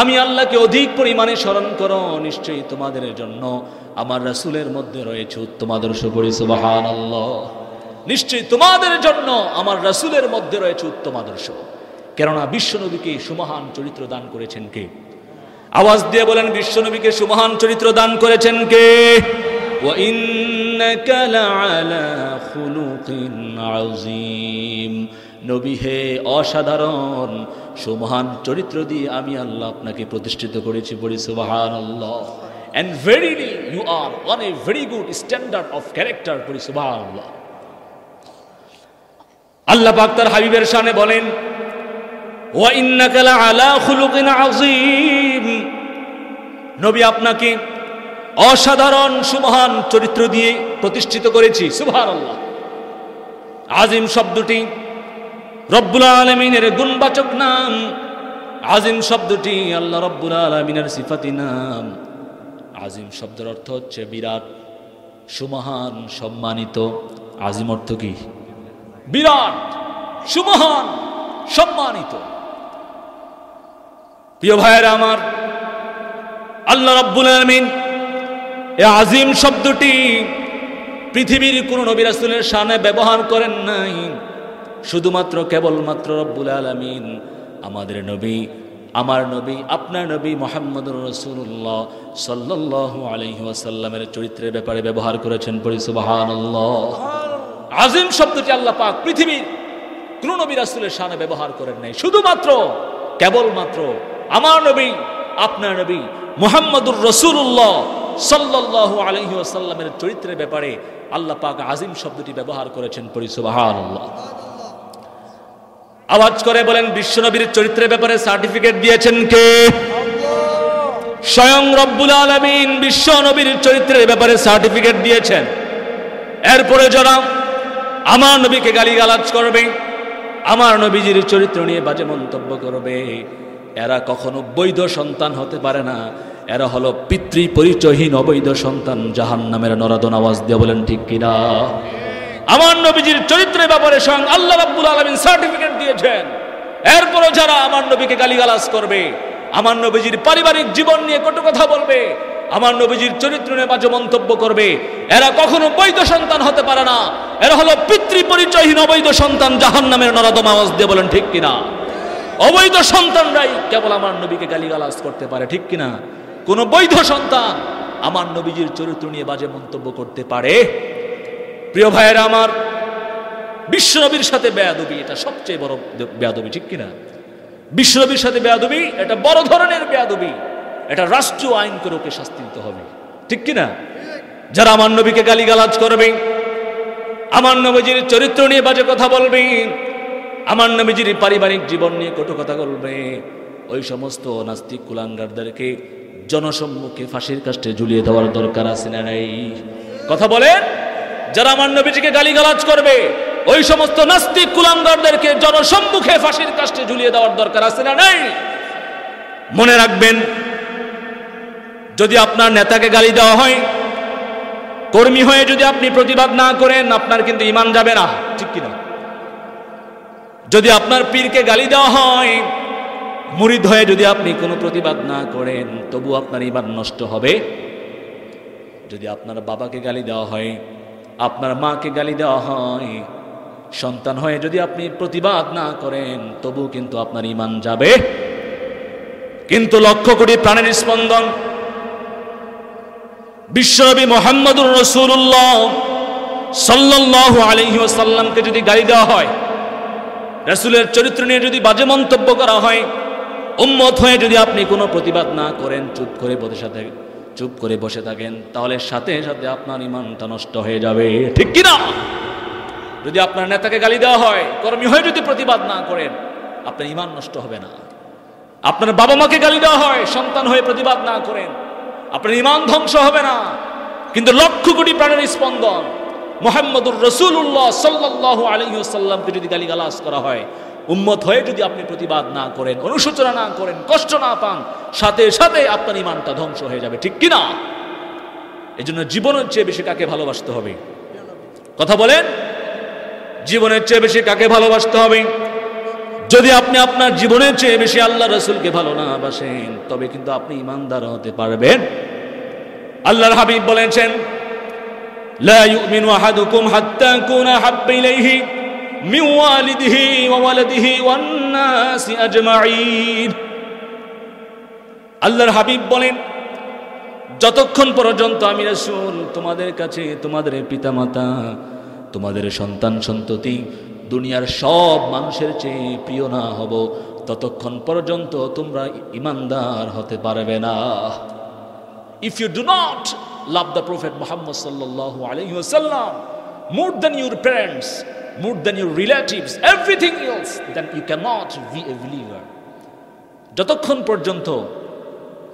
আমি আল্লাহকে অধিক পরিমাণে স্মরণ করো, নিশ্চয়ই তোমাদের জন্য আমার রাসূলের মধ্যে রয়েছে উত্তম আদর্শ। পড়ি সুবহানাল্লাহ। নিশ্চয়ই তোমাদের জন্য আমার রাসূলের মধ্যে রয়েছে উত্তম আদর্শ। কেননা বিশ্বনবীকে সুমহান চরিত্র দান করেছেন কে? আওয়াজ দিয়ে বলেন, বিশ্বনবীকে সুমহান চরিত্র দান করেছেন কে? ওয়া ইন্নাকা লাআলা খুলুকিন আযীম। নবী হে, অসাধারণ সুমহান চরিত্র দিয়ে আমি আল্লাহ আপনাকে প্রতিষ্ঠিত করেছি। বলি সুবহানাল্লাহ। And verily you are on a very good standard of character. বলি সুবহানাল্লাহ। আল্লাহ পাক তার হাবিবের শানে বলেন, ওয়া ইন্নাকা লাআলা খুলুকিন আযীম। নবী, আপনাকে অসাধারণ সুমহান চরিত্র দিয়ে প্রতিষ্ঠিত করেছি। সুবহানাল্লাহ। আজিম শব্দটি রব্বুল আলামিনের গুণবাচক নাম। আজিম শব্দটি আল্লাহ রব্বুল আলামিনের সিফাতি নাম। আজিম শব্দের অর্থ হচ্ছে বিরাট, সুমহান, সম্মানিত। আজিম অর্থ কি? বিরাট, সুমহান, সম্মানিত। প্রিয় ভাইয়েরা আমার, আল্লাহ রাব্বুল আলামিন এই আজিম শব্দটি পৃথিবীর কোন নবী রাসূলের শানে ব্যবহার করেন নাই। শুধুমাত্র কেবলমাত্র রব্বুল আলামিন আমাদের নবী, আমার নবী, আপনার নবী মুহাম্মদুর রাসূলুল্লাহ সাল্লাল্লাহু আলাইহি ওয়াসাল্লামের চরিত্রের ব্যাপারে ব্যবহার করেছেন। পড়ি সুবহানাল্লাহ। আজিম শব্দটি আল্লাহ পাক পৃথিবীর কোন নবী রাসূলের শানে ব্যবহার করেন নাই। শুধুমাত্র কেবলমাত্র আমার নবী, আপনার নবী মুহাম্মদুর রাসূলুল্লাহ সাল্লাল্লাহু আলাইহি ওয়াসাল্লামের চরিত্রের ব্যাপারে আল্লাহ পাক আজিম শব্দটি ব্যবহার করেছেন, পড়ি সুবহানাল্লাহ। আওয়াজ করে বলেন, বিশ্বনবীর চরিত্রের ব্যাপারে সার্টিফিকেট দিয়েছেন কে? স্বয়ং রব্বুল আলামিন বিশ্বনবীর চরিত্রের ব্যাপারে সার্টিফিকেট দিয়েছেন। এরপরে যারা আমার নবীকে গালিগালাজ করবে, আমার নবীজির চরিত্র নিয়ে বাজে মন্তব্য করবে, এরা কখনো বৈধ সন্তান হতে পারে না। এরা হলো পিতৃ পরিচয়হীন অবৈধ সন্তান, জাহান্নামের নরাদন। আওয়াজ দিয়ে বলেন ঠিক কিনা? আমার নবীজির চরিত্রের ব্যাপারে স্বয়ং আল্লাহ রাব্বুল আলামিন সার্টিফিকেট দিয়েছেন। এরপরে যারা আমার নবীকে গালিগালাজ করবে, আমার নবীজির পারিবারিক জীবন নিয়ে কটু কথা বলবে, আমার নবীজির চরিত্র নিয়ে বাজে মন্তব্য করবে, এরা কখনো বৈধ সন্তান হতে পারে না। এরা হলো পিতৃ পরিচয়হীন অবৈধ সন্তান, জাহান্নামের নরাদম। আওয়াজ দিয়ে বলেন ঠিক কিনা? অবৈধ সন্তানরাই কেবল আমার নবীকে গালিগালাজ করতে পারে, ঠিক কিনা? কোন বৈধ সন্তান আমার নবীজির চরিত্র নিয়ে বাজে মন্তব্য করতে পারে? প্রিয় ভাইয়েরা আমার, বিশ্বনবীর সাথে বেয়াদবি এটা সবচেয়ে বড় বেয়াদবি, ঠিক কিনা? বিশ্বনবীর সাথে বেয়াদবি এটা বড় ধরনের বেয়াদবি, এটা রাষ্ট্রীয় আইন করে ওকে শাস্তি দিতে হবে, ঠিক কিনা? যারা আমার নবীকে গালিগালাজ করবে, আমার নবীজির চরিত্র নিয়ে বাজে কথা বলবে, আমার নবীজির পারিবারিক জীবন নিয়ে কটু কথা বলবে, ওই সমস্ত নাস্তিক কুলাঙ্গারদেরকে জনসম্মুখে ফাঁসির কাস্টে ঝুলিয়ে দেওয়ার দরকার আছে না নাই? কথা বলেন। যারা আমার নবীজিকে গালিগালাজ করবে, ওই সমস্ত নাস্তিক কুলাঙ্গারদেরকে জনসম্মুখে ফাঁসির কাস্টে ঝুলিয়ে দেওয়ার দরকার আছে না নাই? মনে রাখবেন, যদি আপনার নেতাকে গালি দেওয়া হয়, কর্মী হয়ে যদি আপনি প্রতিবাদ না করেন, আপনার কিন্তু ঈমান যাবে না, ঠিক কিনা? যদি আপনার পীরকে গালি দেওয়া হয়, মুরিদ হয়ে যদি আপনি কোনো প্রতিবাদ না করেন, তবু আপনার ঈমান নষ্ট হবে। যদি আপনার বাবাকে গালি দেওয়া হয়, আপনার মাকে গালি দেওয়া হয়, সন্তান হয়ে যদি আপনি প্রতিবাদ না করেন, তবু কিন্তু আপনার ঈমান যাবে। কিন্তু লক্ষ কোটি প্রাণের স্পন্দন বিশ্বনবী মুহাম্মদুর রাসূলুল্লাহ সাল্লাল্লাহু আলাইহি ওয়াসাল্লামকে যদি গালি দেওয়া হয়, রাসূলের চরিত্র নিয়ে যদি বাজে মন্তব্য করা হয়, উম্মত হয়ে যদি আপনি কোনো প্রতিবাদ না করেন, চুপ করে বসে থাকেন, তাহলে সাথে সাথে আপনার ঈমানটা নষ্ট হয়ে যাবে, ঠিক কিনা? যদি আপনার নেতাকে গালি দেওয়া হয়, কর্মী হয়ে যদি প্রতিবাদ না করেন, আপনার ঈমান নষ্ট হবে না। আপনার বাবা মাকে গালি দেওয়া হয়, সন্তান হয়ে প্রতিবাদ না করেন, আপনার ঈমান ধ্বংস হবে না। কিন্তু লক্ষ কোটি প্রাণের স্পন্দন মুহাম্মদুর রাসূলুল্লাহ সাল্লাল্লাহু আলাইহি ওয়াসাল্লামকে যদি গালিগালাজ করা হয়, উম্মত হয়ে যদি আপনি প্রতিবাদ না করেন, অনুশোচনা না করেন, কষ্ট না পান, সাথে সাথে আপনার ঈমানটা ধ্বংস হয়ে যাবে, ঠিক কিনা? এজন্য জীবনের চেয়ে বেশি কাকে ভালোবাসতে হবে? কথা বলেন। জীবনের চেয়ে বেশি কাকে ভালোবাসতে হবে? যদি আপনি আপনার জীবনের চেয়ে বেশি আল্লাহ রাসূলকে ভালো না বাসেন, তবে কিন্তু আপনি ঈমানদার হতে পারবেন। আল্লাহর হাবিব বলেছেন, লা ইউমিনু আহাদুকুম হাত্তা কুনা হাব্বা ইলাইহি মিন ওয়ালিদিহি ওয়া ওয়ালাদিহি ওয়ান নাসি আজমাইন। আল্লাহর হাবিব বলেন, যতক্ষণ পর্যন্ত আমি রাসূল তোমাদের কাছে তোমাদের পিতামাতা, তোমাদের সন্তান সন্ততি দুনিয়ার সব মানুষের চেয়ে প্রিয় না হব, ততক্ষণ পর্যন্ত তোমরা ঈমানদার হতে পারবে না। If you do not love the Prophet Muhammad sallallahu alayhi wa sallam more than your parents, more than your relatives, everything else, then you cannot be a believer. যতক্ষণ পর্যন্ত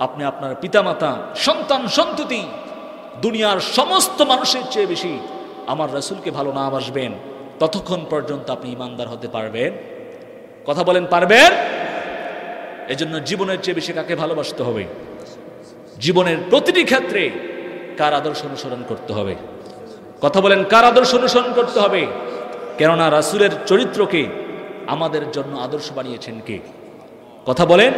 আপনি আপনার পিতামাতা, সন্তান সন্ততি দুনিয়ার সমস্ত মানুষের চেয়ে বেশি আমার রাসূলকে ভালো না বাসবেন, ততক্ষণ পর্যন্ত আপনি ঈমানদার হতে পারবেন? কথা বলেন, পারবেন? এজন্য জীবনের চেয়ে বেশি কাকে ভালোবাসতে হবে? জীবনের প্রতিটি ক্ষেত্রে কার আদর্শ অনুসরণ করতে হবে? কথা বলেন, কার আদর্শ অনুসরণ করতে হবে? কেননা রাসূলের চরিত্রকে আমাদের জন্য আদর্শ বানিয়েছেন কে? কথা বলেন,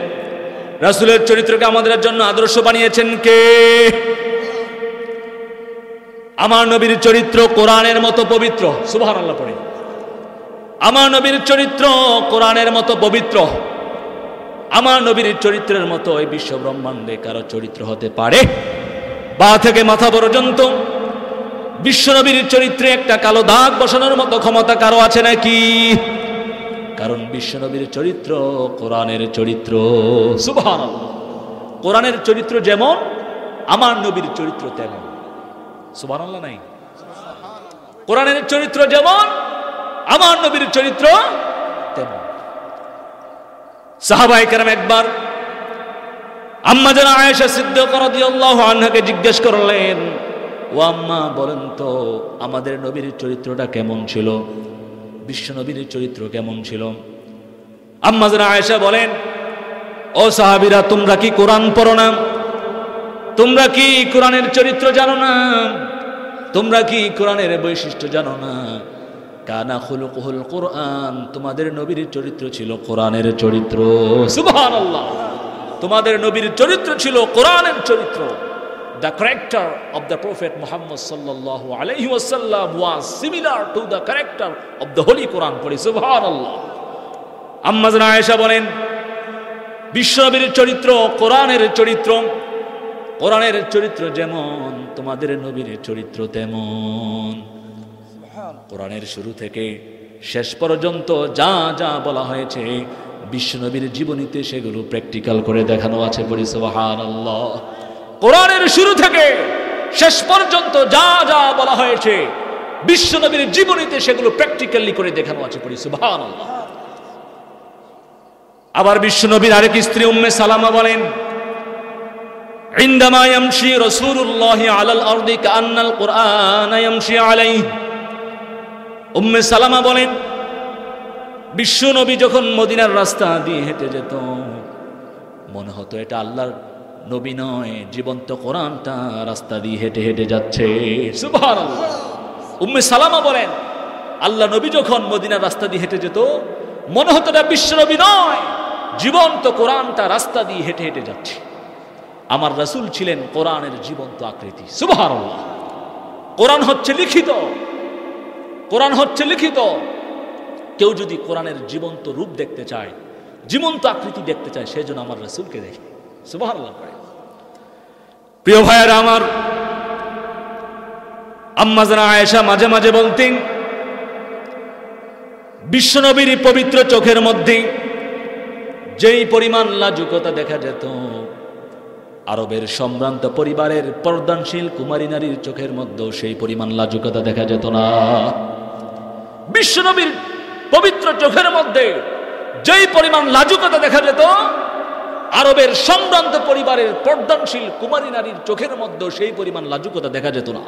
রাসূলের চরিত্রকে আমাদের জন্য আদর্শ বানিয়েছেন কে? আমার নবীর চরিত্র কোরআনের মতো পবিত্র। সুবহানাল্লাহ পড়ে। আমার নবীর চরিত্র কোরআনের মতো পবিত্র। আমার নবীর চরিত্রের মতো এই বিশ্ব ব্রহ্মাণ্ডে কারো চরিত্র হতে পারে? পা থেকে মাথা পর্যন্ত বিশ্ব নবীর চরিত্রে একটা কালো দাগ বসানোর মতো ক্ষমতা কারো আছে নাকি? কারণ বিশ্ব নবীর চরিত্র কোরআনের চরিত্র। সুবহানাল্লাহ। কোরআনের চরিত্র যেমন আমার নবীর চরিত্র তেমন। সুবহানাল্লাহ নাই? কোরআনের চরিত্র যেমন আমার নবীর চরিত্র তেমন। সাহাবায়ে কেরাম একবার আম্মা জানা আয়েশা সিদ্দিকা রাদিয়াল্লাহু আনহাকে জিজ্ঞেস করলেন, ও আম্মা বলেন তো আমাদের নবীর চরিত্রটা কেমন ছিল, বিশ্ব নবীর চরিত্র কেমন ছিল? আম্মা জানা আয়েশা বলেন, ও সাহাবীরা তোমরা কি কোরআন পড়ো না? তোমরা কি কোরআনের চরিত্র জানো না? তোমরা কি কোরআনের বৈশিষ্ট্য জানো না? কানা খুলুকুল কোরআন, তোমাদের নবীর চরিত্র ছিল কোরআনের চরিত্র। সুবহানাল্লাহ, তোমাদের নবীর চরিত্র ছিল কোরআনের চরিত্র। The character of the Prophet Muhammad sallallahu alaihi wasallam was similar to the character of the Holy Quran. পড়ি সুবহানাল্লাহ। আম্মা জানা আয়েশা বলেন, বিশ্বনবীর চরিত্র কোরআনের চরিত্র, কোরআনের চরিত্র যেমন তোমাদের নবীর চরিত্র তেমন। কোরআনের শুরু থেকে শেষ পর্যন্ত যা যা বলা হয়েছে বিশ্বনবীর জীবনীতে সেগুলো প্র্যাকটিক্যাল করে দেখানো আছে। পড়ি সুবহানাল্লাহ। কোরআনের শুরু থেকে শেষ পর্যন্ত যা যা বলা হয়েছে বিশ্বনবীর জীবনীতে সেগুলো প্র্যাকটিক্যালি করে দেখানো আছে। পড়ি সুবহানাল্লাহ। আবার বিশ্বনবীর আরেক স্ত্রী উম্মে সালামা বলেন, ইনদামা ইয়ামশি রাসূলুল্লাহ আলাল আরদি কাআন্নাল কুরআন ইয়ামশি আলাইহি। উম্মে সালামা বলেন, বিশ্বনবী যখন মদিনার রাস্তা দিয়ে হেঁটে যেত মনে হতো এটা আল্লাহর নবী নয়, জীবন্ত কোরআনটা রাস্তা দিয়ে হেঁটে হেঁটে যাচ্ছে। সুবহানাল্লাহ। উম্মে সালামা বলেন, আল্লাহ নবী যখন মদিনার রাস্তা দিয়ে হেঁটে যেত মনে হতো এটা বিশ্বনবী নয়, জীবন্ত কোরআনটা রাস্তা দিয়ে হেঁটে হেঁটে যাচ্ছে। আমার রাসূল ছিলেন কোরআনের জীবন্ত আকৃতি। সুবহানাল্লাহ। কোরআন হচ্ছে লিখিত, কোরআন হচ্ছে লিখিত। কেউ যদি কোরআনের জীবন্ত রূপ দেখতে চায়, জীবন্ত আকৃতি দেখতে চায়, সেজন্য আমার রাসূলকে দেখে। সুবহানাল্লাহ। প্রিয় ভাইয়েরা আমার, আম্মা জানা আয়েশা মাঝে মাঝে বলতেন বিশ্বনবীর পবিত্র চোখের মধ্যে যেই পরিমাণ লাজুকতা দেখা যেত আরবের সম্ভ্রান্ত পরিবারের পর্দানশীল কুমারী নারীর চোখের মধ্যেও সেই পরিমাণ লাজুকতা দেখা যেত না। বিশ্বনবীর পবিত্র চোখের মধ্যে যেই পরিমাণ লাজুকতা দেখা যেত আরবের সম্ভ্রান্ত পরিবারের পর্দানশীল কুমারী নারীর চোখের মধ্যেও সেই পরিমাণ লাজুকতা দেখা যেত না।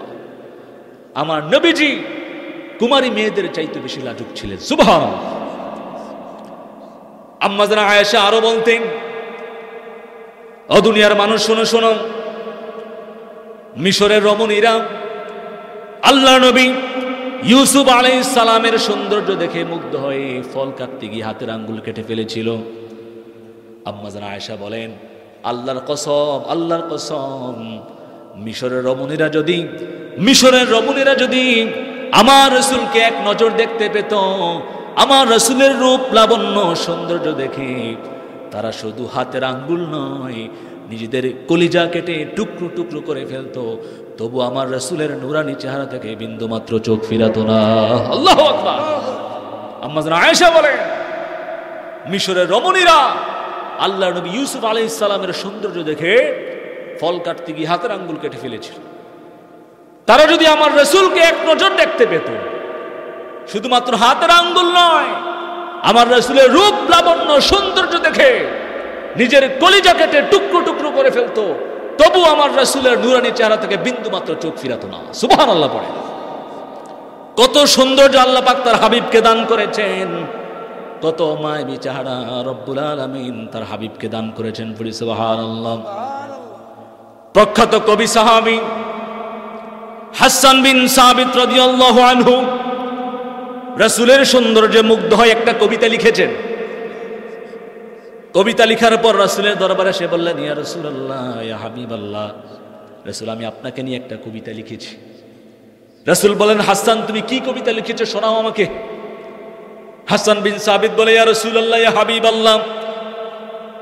আমার নবীজি কুমারী মেয়েদের চাইতে বেশি লাজুক ছিলেন। সুবহানাল্লাহ। আম্মা জানা আয়েশা আরো বলতেন, ও দুনিয়ার মানুষ শোনো শোনো, মিশরের রমণীরা আল্লাহ নবী ইউসুফ আলাইহিস সালামের সৌন্দর্য দেখে মুগ্ধ হয়ে ফল কাটতে গিয়ে হাতের আঙ্গুল কেটে ফেলেছিল। আম্মা জানা আয়েশা বলেন, আল্লাহর কসম, আল্লাহর কসম, মিশরের রমণীরা যদি আমার রাসূলকে এক নজর দেখতে পেত, আমার রাসূলের রূপ লাবণ্য সৌন্দর্য দেখে তারা শুধু হাতের আঙ্গুল নয় নিজেদের কলিজা কেটে টুকরো টুকরো করে ফেলতো, তবু আমার রাসূলের নূরানী চেহারা থেকে বিন্দুমাত্র চোখ ফিরাতো না। আল্লাহু আকবার। আম্মা জানা আয়েশা বলেন, মিশরের রমণীরা আল্লাহ নবী ইউসুফ আলাইহিস সালামের সৌন্দর্য দেখে ফল কাটতে গিয়ে হাতের আঙ্গুল কেটে ফেলেছিল। তারা যদি আমার রাসূলকে এক নজর দেখতে পেত, শুধুমাত্র হাতের আঙ্গুল নয়, আমার রাসূলের রূপ লাবণ্য সৌন্দর্য দেখে নিজের কলিজা কেটে টুকরো টুকরো করে ফেলতো, তবু আমার রাসূলের নূরানী চেহারা থেকে বিন্দুমাত্র চোখ ফিরাতো না। সুবহানাল্লাহ। পড়ে কত সৌন্দর্য আল্লাহ পাক তার হাবিবকে দান করেছেন, কত মায়াবী চেহারা রব্বুল আলামিন তার হাবিবকে দান করেছেন। পড়ি সুবহানাল্লাহ। প্রখ্যাত কবি সাহাবী হাসান বিন সাবিত রাদিয়াল্লাহু আনহু রাসূলের সৌন্দর্যে মুগ্ধ হয়ে একটা কবিতা লিখেছেন। কবিতা লিখার পর রাসূলের দরবারে এসে বললেন, ইয়া রাসূলুল্লাহ, ইয়া হাবিবাল্লাহ, রাসূল আমি আপনাকে নিয়ে একটা কবিতা লিখেছি। রাসূল বলেন, হাসান তুমি কি কবিতা লিখেছো শোনাও আমাকে। হাসান বিন সাবিত বলে, ইয়া রাসূলুল্লাহ, ইয়া হাবিবাল্লাহ,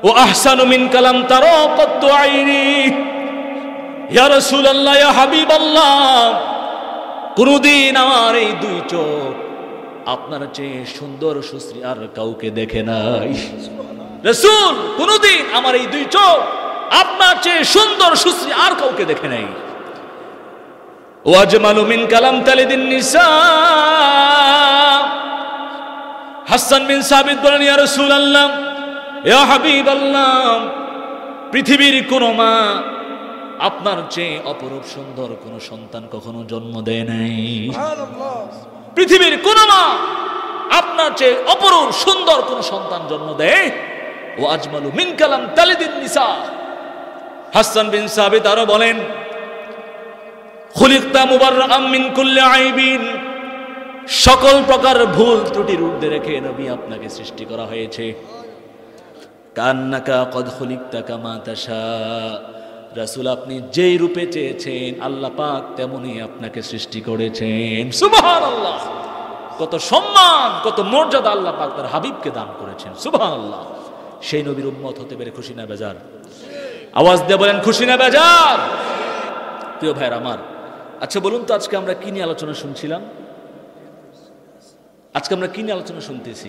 ও আহসানু মিন কালাম তারা কত্তু আইনি। ইয়া রাসূলুল্লাহ, ইয়া হাবিবাল্লাহ, কোনদিন আমার এই দুই চোখ আপনার চেয়ে সুন্দর সুশ্রী আর কাউকে দেখে নাই। রাসূল, কোনদিন আমার এই দুই চোখ আপনার চেয়ে সুন্দর সুশ্রী আর কাউকে দেখে নাই। ওয়াজমালু মিন কালাম তালিদিন নিসা। হাসান বিন সাবিত বলেন, ইয়া রাসূলুল্লাহ, ইয়া হাবিবাল্লাহ, পৃথিবীর কোন মা আপনার চেয়ে অপরূপ সুন্দর কোন সন্তান কখনো জন্ম দেয় নাই। পৃথিবীর কোন মা আপনার চেয়ে অপরূপ সুন্দর কোন সন্তান জন্ম দেয়। ওয়াজমালু মিন কালাম তালিদিন নিসা। হাসান বিন সাবিত আরো বলেন, খুলিকতা মুবাররাআম মিন কুল্লি আইবিন, সকল প্রকার ভুল ত্রুটির ঊর্ধ্বে রেখে নবী আপনাকে সৃষ্টি করা হয়েছে। কান্নাকা কদ খুলিকতা কামা তাশা, রাসূল আপনি যেই রূপে চেয়েছেন আল্লাহ পাক তেমনই আপনাকে সৃষ্টি করেছেন। সুবহানাল্লাহ, কত সম্মান কত মর্যাদা আল্লাহ পাক তার হাবিবকে দান করেছেন। সুবহানাল্লাহ। সেই নবীর উম্মত হতে পেরে খুশি না বেজার? আওয়াজ দিয়ে বলেন, খুশি না বেজার? প্রিয় ভাইরা আমার, আচ্ছা বলুন তো, আজকে আমরা কি নিয়ে আলোচনা শুনছিলাম? আজকে আমরা কি নিয়ে আলোচনা শুনতেছি?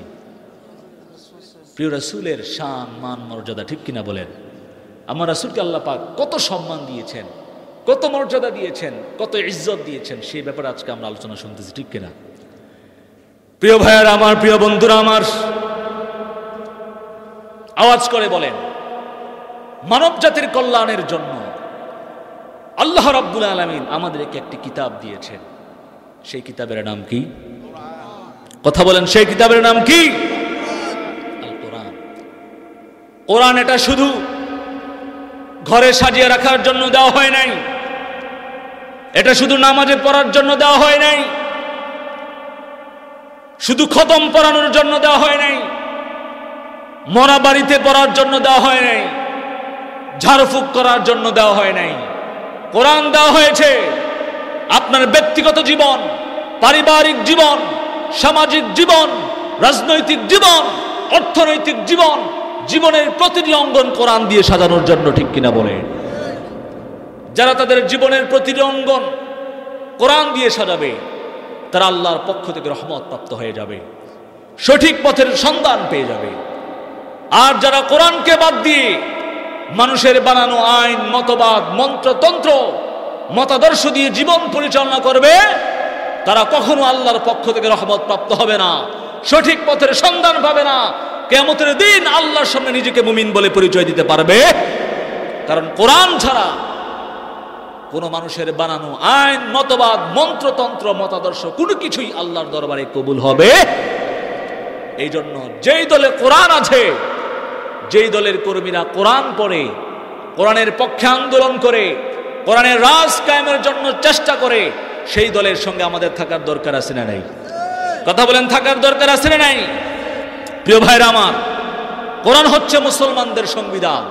প্রিয় রাসূলের শান মান মর্যাদা, ঠিক কিনা বলেন? আমার রাসূলকে আল্লাহ পাক কত সম্মান দিয়েছেন, কত মর্যাদা দিয়েছেন, কত ইজ্জত দিয়েছেন, সেই ব্যাপারে আজকে আমরা আলোচনা শুনতেছি, ঠিক কিনা? প্রিয় ভাইয়ারা আমার, প্রিয় বন্ধুরা আমার, আওয়াজ করে বলেন, মানব জাতির কল্যাণের জন্য আল্লাহ রাব্বুল আলামিন আমাদেরকে একটি কিতাব দিয়েছেন। সেই কিতাবের নাম কি? কথা বলেন, সেই কিতাবের নাম কি? আল কোরআন। কোরআন এটা শুধু ঘরে সাজিয়ে রাখার জন্য দেওয়া হয় নাই, এটা শুধু নামাজে পড়ার জন্য দেওয়া হয় নাই, শুধু খতম পড়ানোর জন্য দেওয়া হয় নাই, মরা বাড়িতে পড়ার জন্য দেওয়া হয় নাই, ঝাড়ফুঁক করার জন্য দেওয়া হয় নাই। কোরআন দেওয়া হয়েছে আপনার ব্যক্তিগত জীবন, পারিবারিক জীবন, সামাজিক জীবন, রাজনৈতিক জীবন, অর্থনৈতিক জীবন, জীবনের প্রতিটি অঙ্গন কোরআন দিয়ে সাজানোর জন্য, ঠিক কিনা বলে? যারা তাদের জীবনের প্রতিটি অঙ্গন কোরআন দিয়ে সাজাবে তারা আল্লাহর পক্ষ থেকে রহমত প্রাপ্ত হয়ে যাবে, সঠিক পথের সন্ধান পেয়ে যাবে। আর যারা কোরআনকে বাদ দিয়ে মানুষের বানানো আইন, মতবাদ, মন্ত্রতন্ত্র, মতাদর্শ দিয়ে জীবন পরিচালনা করবে তারা কখনো আল্লাহর পক্ষ থেকে রহমত প্রাপ্ত হবে না, সঠিক পথের সন্ধান পাবে না। কিয়ামতের দিন আল্লাহর সামনে নিজেকে মুমিন বলে পরিচয় দিতে পারবে, কারণ কোরআন ছাড়া কোন মানুষের বানানো আইন, মতবাদ, মন্ত্রতন্ত্র, মতাদর্শ কোনো কিছুই আল্লাহর দরবারে কবুল হবে। এই জন্য যেই দলে কোরআন আছে, যেই দলের কর্মীরা কোরআন পড়ে, কোরআনের পক্ষে আন্দোলন করে, কোরআনের রাজ কায়েমের জন্য চেষ্টা করে, সেই দলের সঙ্গে আমাদের থাকার দরকার আছে না নাই? কথা বলেন, থাকার দরকার আছে না নাই? প্রিয় ভাইরা আমার, কোরআন হচ্ছে মুসলমানদের সংবিধান,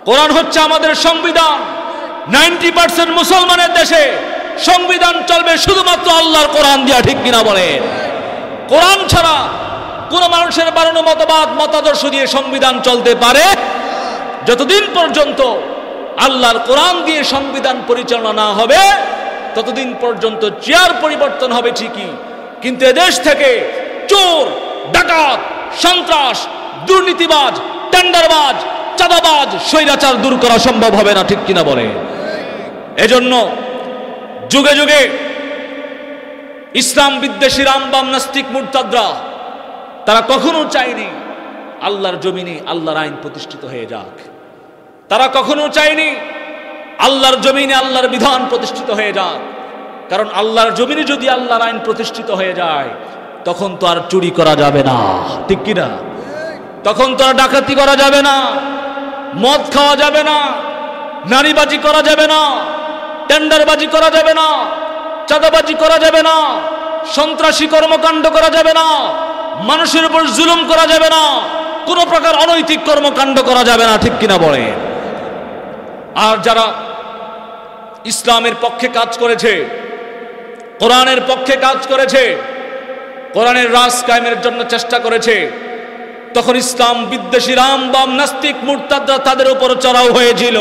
কোরআন হচ্ছে আমাদের সংবিধান। 90% মুসলমানের দেশে সংবিধান চলবে শুধুমাত্র আল্লাহর কোরআন দিয়া, ঠিক কিনা বলেন? কোরআন ছাড়া কোন মানুষের বানানো মতবাদ, মতাদর্শ দিয়ে সংবিধান চলতে পারে যতদিন পর্যন্ত আল্লাহর কোরআন দিয়ে সংবিধান পরিচালনা না হবে ততদিন পর্যন্ত চেয়ার পরিবর্তন হবে ঠিকই, কিন্তু এদেশ থেকে চোর, ডাকাত, সন্ত্রাস, দুর্নীতিবাজ, টেন্ডারবাজ, চাঁদাবাজ, স্বৈরাচার দূর করা সম্ভব হবে না, ঠিক কিনা বলে? এজন্য যুগে যুগে ইসলাম বিদ্বেষী রামবাম নাস্তিক মুরতাদরা তারা কখনো চায়নি আল্লাহর জমিনে আল্লাহর আইন প্রতিষ্ঠিত হয়ে যাক। তারা কখনো চায়নি আল্লাহর জমিনে আল্লাহর বিধান প্রতিষ্ঠিত হয়ে যাক, কারণ আল্লাহর জমিনে যদি আল্লাহর আইন প্রতিষ্ঠিত হয়ে যায় তখন তো আর চুরি করা যাবে না, ঠিক কিনা? তখন তো আর ডাকাতি করা যাবে না, মদ খাওয়া যাবে না, নারীবাজি করা যাবে না, টেন্ডারবাজি করা যাবে না, চাঁদাবাজি করা যাবে না, সন্ত্রাসী কর্মকাণ্ড করা যাবে না, মানুষের উপর জুলুম করা যাবে না, কোন প্রকার অনৈতিক কর্মকাণ্ড করা যাবে না, ঠিক কিনা বলে? আর যারা ইসলামের পক্ষে কাজ করেছে, কোরআনের পক্ষে কাজ করেছে, কোরআনের রাজ কায়েমের জন্য চেষ্টা করেছে, তখন ইসলাম বিদ্বেষী রামবাম নাস্তিক মুরতাদরা তাদের উপর চড়াও হয়েছিল,